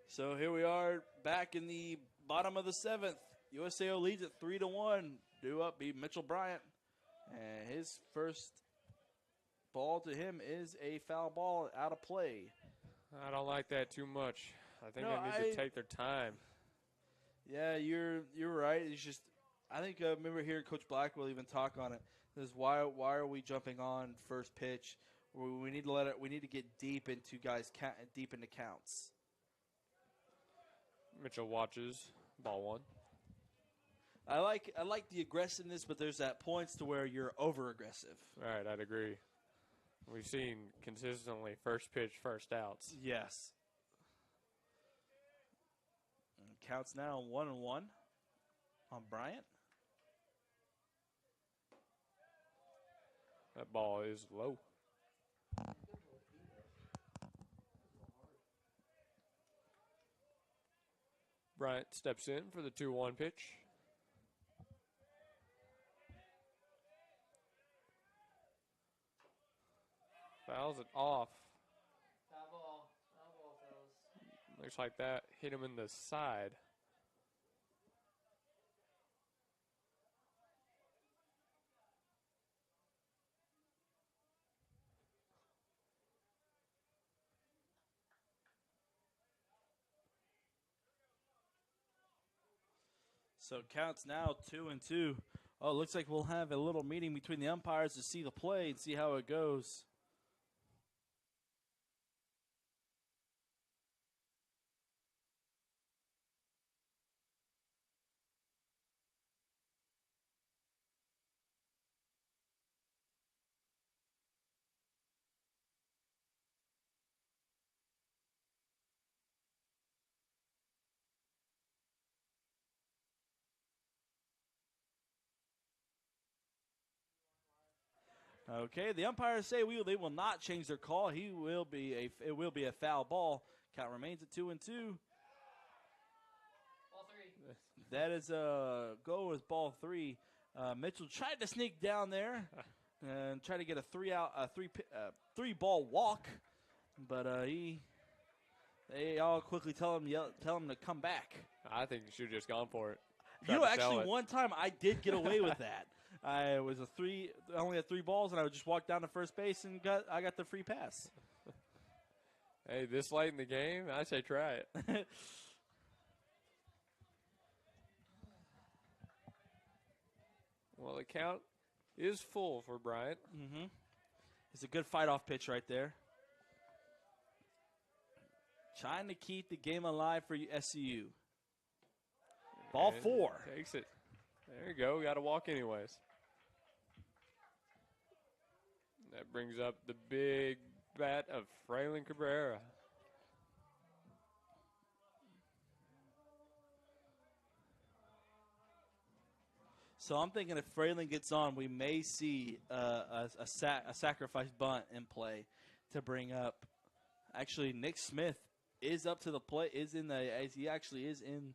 So here we are back in the bottom of the 7th. USAO leads it 3-1. Due up beat Mitchell Bryant. And his first ball to him is a foul ball out of play. I don't like that too much. I think No, they need to take their time. Yeah, you're right. It's just I think I remember hearing Coach Blackwell even talk on it. This why are we jumping on first pitch? We need to we need to get deep into deep into counts. Mitchell watches ball 1. I like the aggressiveness, but there's that points to where you're over aggressive. All right, I'd agree. We've seen consistently first pitch, first outs. Yes. And counts now 1-1 on Bryant. That ball is low. Bryant steps in for the 2-1 pitch. Fouls it off. Foul ball, fellas. Looks like that hit him in the side. So counts now 2-2. Oh, it looks like we'll have a little meeting between the umpires to see the play and see how it goes. Okay, the umpires say they will not change their call. It will be a foul ball. Count remains at 2-2. Ball 3. That is a go with ball 3. Mitchell tried to sneak down there and try to get a three ball walk, but they all quickly tell him to come back. I think you should have just gone for it. Actually, one time I did get away with that. I was I only had 3 balls, and I would just walk down to first base and I got the free pass. Hey, this late in the game, I say try it. Well, the count is full for Bryant. Mm-hmm. It's a good fight-off pitch right there. Trying to keep the game alive for SCU. Ball And 4. Takes it. There you go. Got to walk anyways. That brings up the big bat of Fraylin Cabrera. So I'm thinking if Fraylin gets on, we may see a sacrifice bunt in play to bring up. Actually, Nick Smith is up to the plate. He actually is in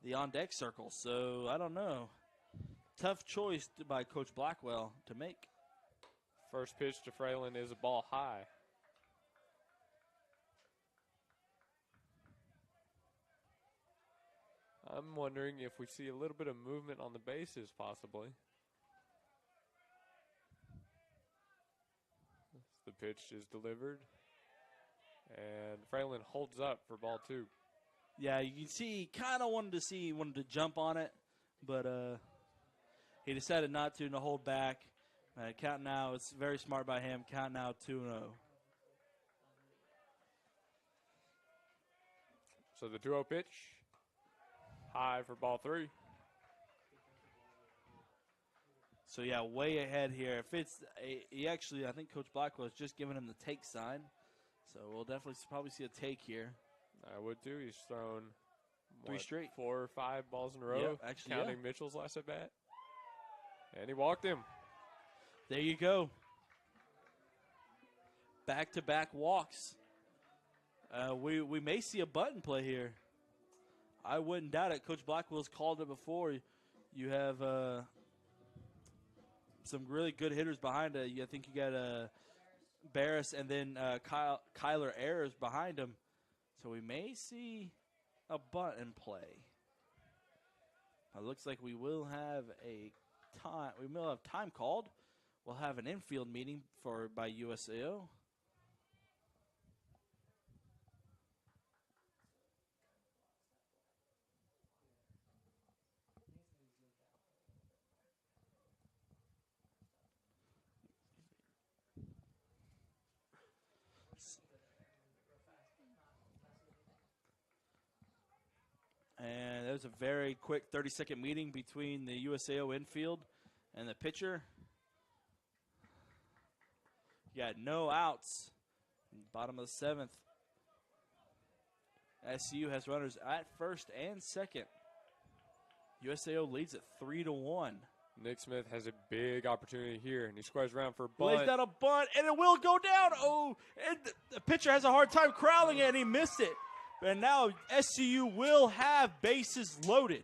the on deck circle. So I don't know. Tough choice by Coach Blackwell to make. First pitch to Fraylin is a ball high. I'm wondering if we see a little bit of movement on the bases, possibly. The pitch is delivered. And Fraylin holds up for ball 2. Yeah, you can see he kind of wanted to jump on it, but he decided not to hold back. Count now, it's very smart by him. Count now 2-0. So the 2-0 pitch, high for ball 3. So yeah, way ahead here. If it's I think Coach Blackwell is just giving him the take sign. So we'll definitely probably see a take here. I would too. He's thrown 3 straight, 4 or 5 balls in a row. Yep, actually, counting Mitchell's last at bat, and he walked him. There you go. Back-to-back walks. We may see a bunt in play here. I wouldn't doubt it. Coach Blackwell's called it before. You have some really good hitters behind it. I think you got Barris and then Kyler Ayers behind him. So we may see a bunt in play. It looks like we will have time called. We'll have an infield meeting by USAO. And there was a very quick 30-second meeting between the USAO infield and the pitcher. You got no outs. Bottom of the 7th. SCU has runners at first and second. USAO leads at 3-1. Nick Smith has a big opportunity here, and he squares around for a bunt. Lays down a bunt, and it will go down. Oh, and the pitcher has a hard time corralling it, and he missed it. And now SCU will have bases loaded.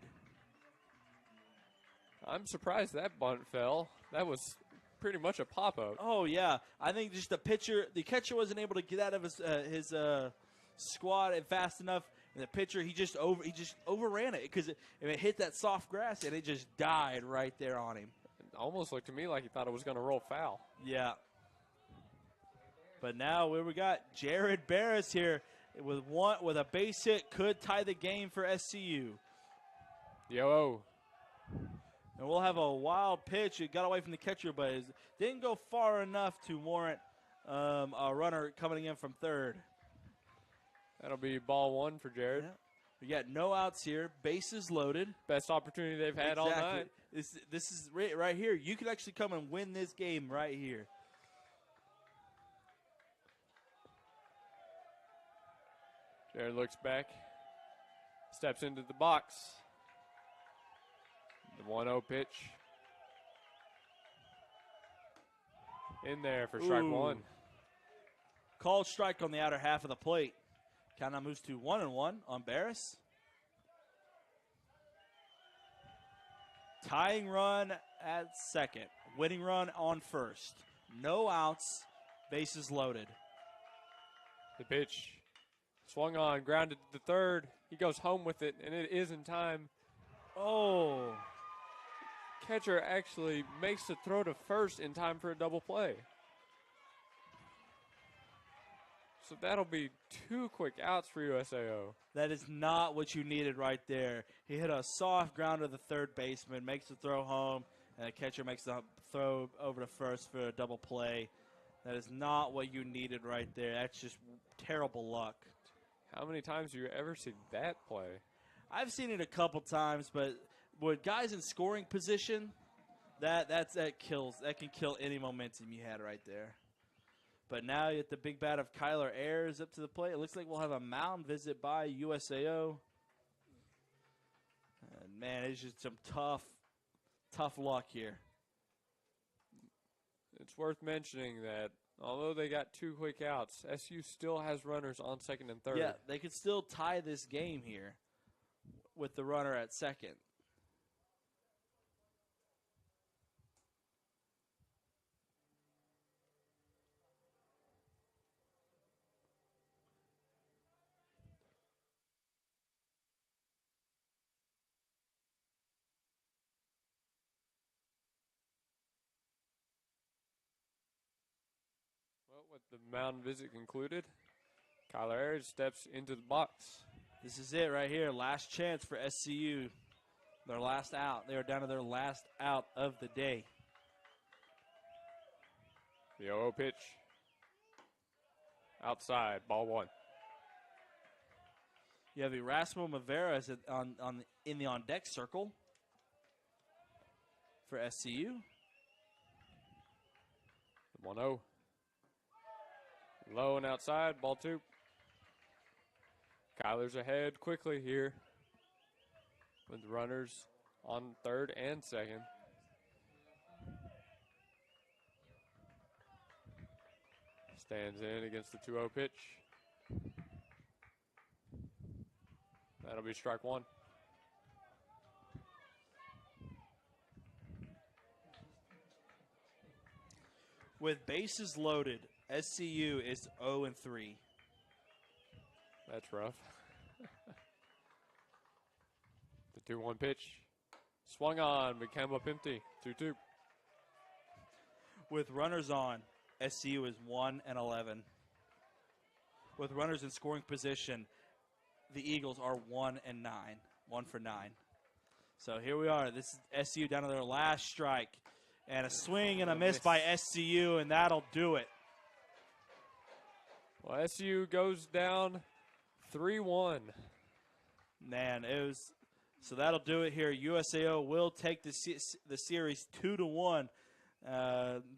I'm surprised that bunt fell. That was pretty much a pop-up. Oh, yeah. I think just the catcher wasn't able to get out of his squad fast enough. And the pitcher, he just overran it because it hit that soft grass, and it just died right there on him. It almost looked to me like he thought it was going to roll foul. Yeah. But now we got Jared Barris here with a base hit, could tie the game for SCU. Yo. And we'll have a wild pitch. It got away from the catcher, but it didn't go far enough to warrant a runner coming in from third. That'll be ball 1 for Jared. Yeah. We got no outs here. Bases loaded. Best opportunity they've had all night. This is right here. You could actually come and win this game right here. Jared looks back, steps into the box. The 1-0 pitch. In there for strike 1. Called strike on the outer half of the plate. Count now moves to 1-1 on Barris. Tying run at second. Winning run on first. No outs. Bases loaded. The pitch swung on, grounded to the third. He goes home with it, and it is in time. Oh. catcher actually makes the throw to first in time for a double play. So that'll be 2 quick outs for USAO. That is not what you needed right there. He hit a soft ground to the third baseman, makes the throw home, and the catcher makes the throw over to first for a double play. That is not what you needed right there. That's just terrible luck. How many times have you ever seen that play? I've seen it a couple times, but with guys in scoring position, that can kill any momentum you had right there. But now you get the big bat of Kyler Ayers up to the plate. It looks like we'll have a mound visit by USAO. And man, it's just some tough luck here. It's worth mentioning that although they got 2 quick outs, SU still has runners on second and third. Yeah, they could still tie this game here with the runner at second. Well, with the mound visit concluded, Kyler Ayers steps into the box. This is it right here. Last chance for SCU. Their last out. They are down to their last out of the day. The 0-0 pitch. Outside, ball 1. You have Erasmo Mavera in the on-deck circle for SCU. 1-0. Low and outside, ball 2. Kyler's ahead quickly here with runners on third and second. Stands in against the 2-0 pitch. That'll be strike 1. With bases loaded, SCU is 0-3. That's rough. The 2-1 pitch. Swung on, but came up empty. 2-2. With runners on, SCU is 1-11. With runners in scoring position, the Eagles are 1-9. 1 for 9. So here we are. This is SCU down to their last strike. And a swing and a miss by SCU, and that'll do it. Well, SCU goes down 3-1. Man, so that'll do it here. USAO will take the series 2-1.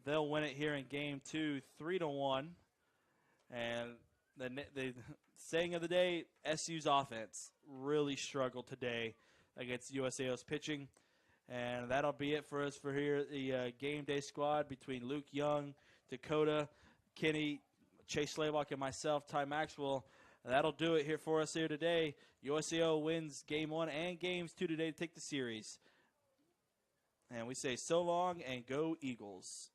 They'll win it here in game 2, 3-1. And the saying of the day, SU's offense really struggled today against USAO's pitching. And that'll be it for us for here, the game day squad between Luke Young, Dakota, Kenny, Chase Slaylock, and myself, Ty Maxwell. That'll do it here for us here today. USAO wins game 1 and games 2 today to take the series. And we say so long and go Eagles.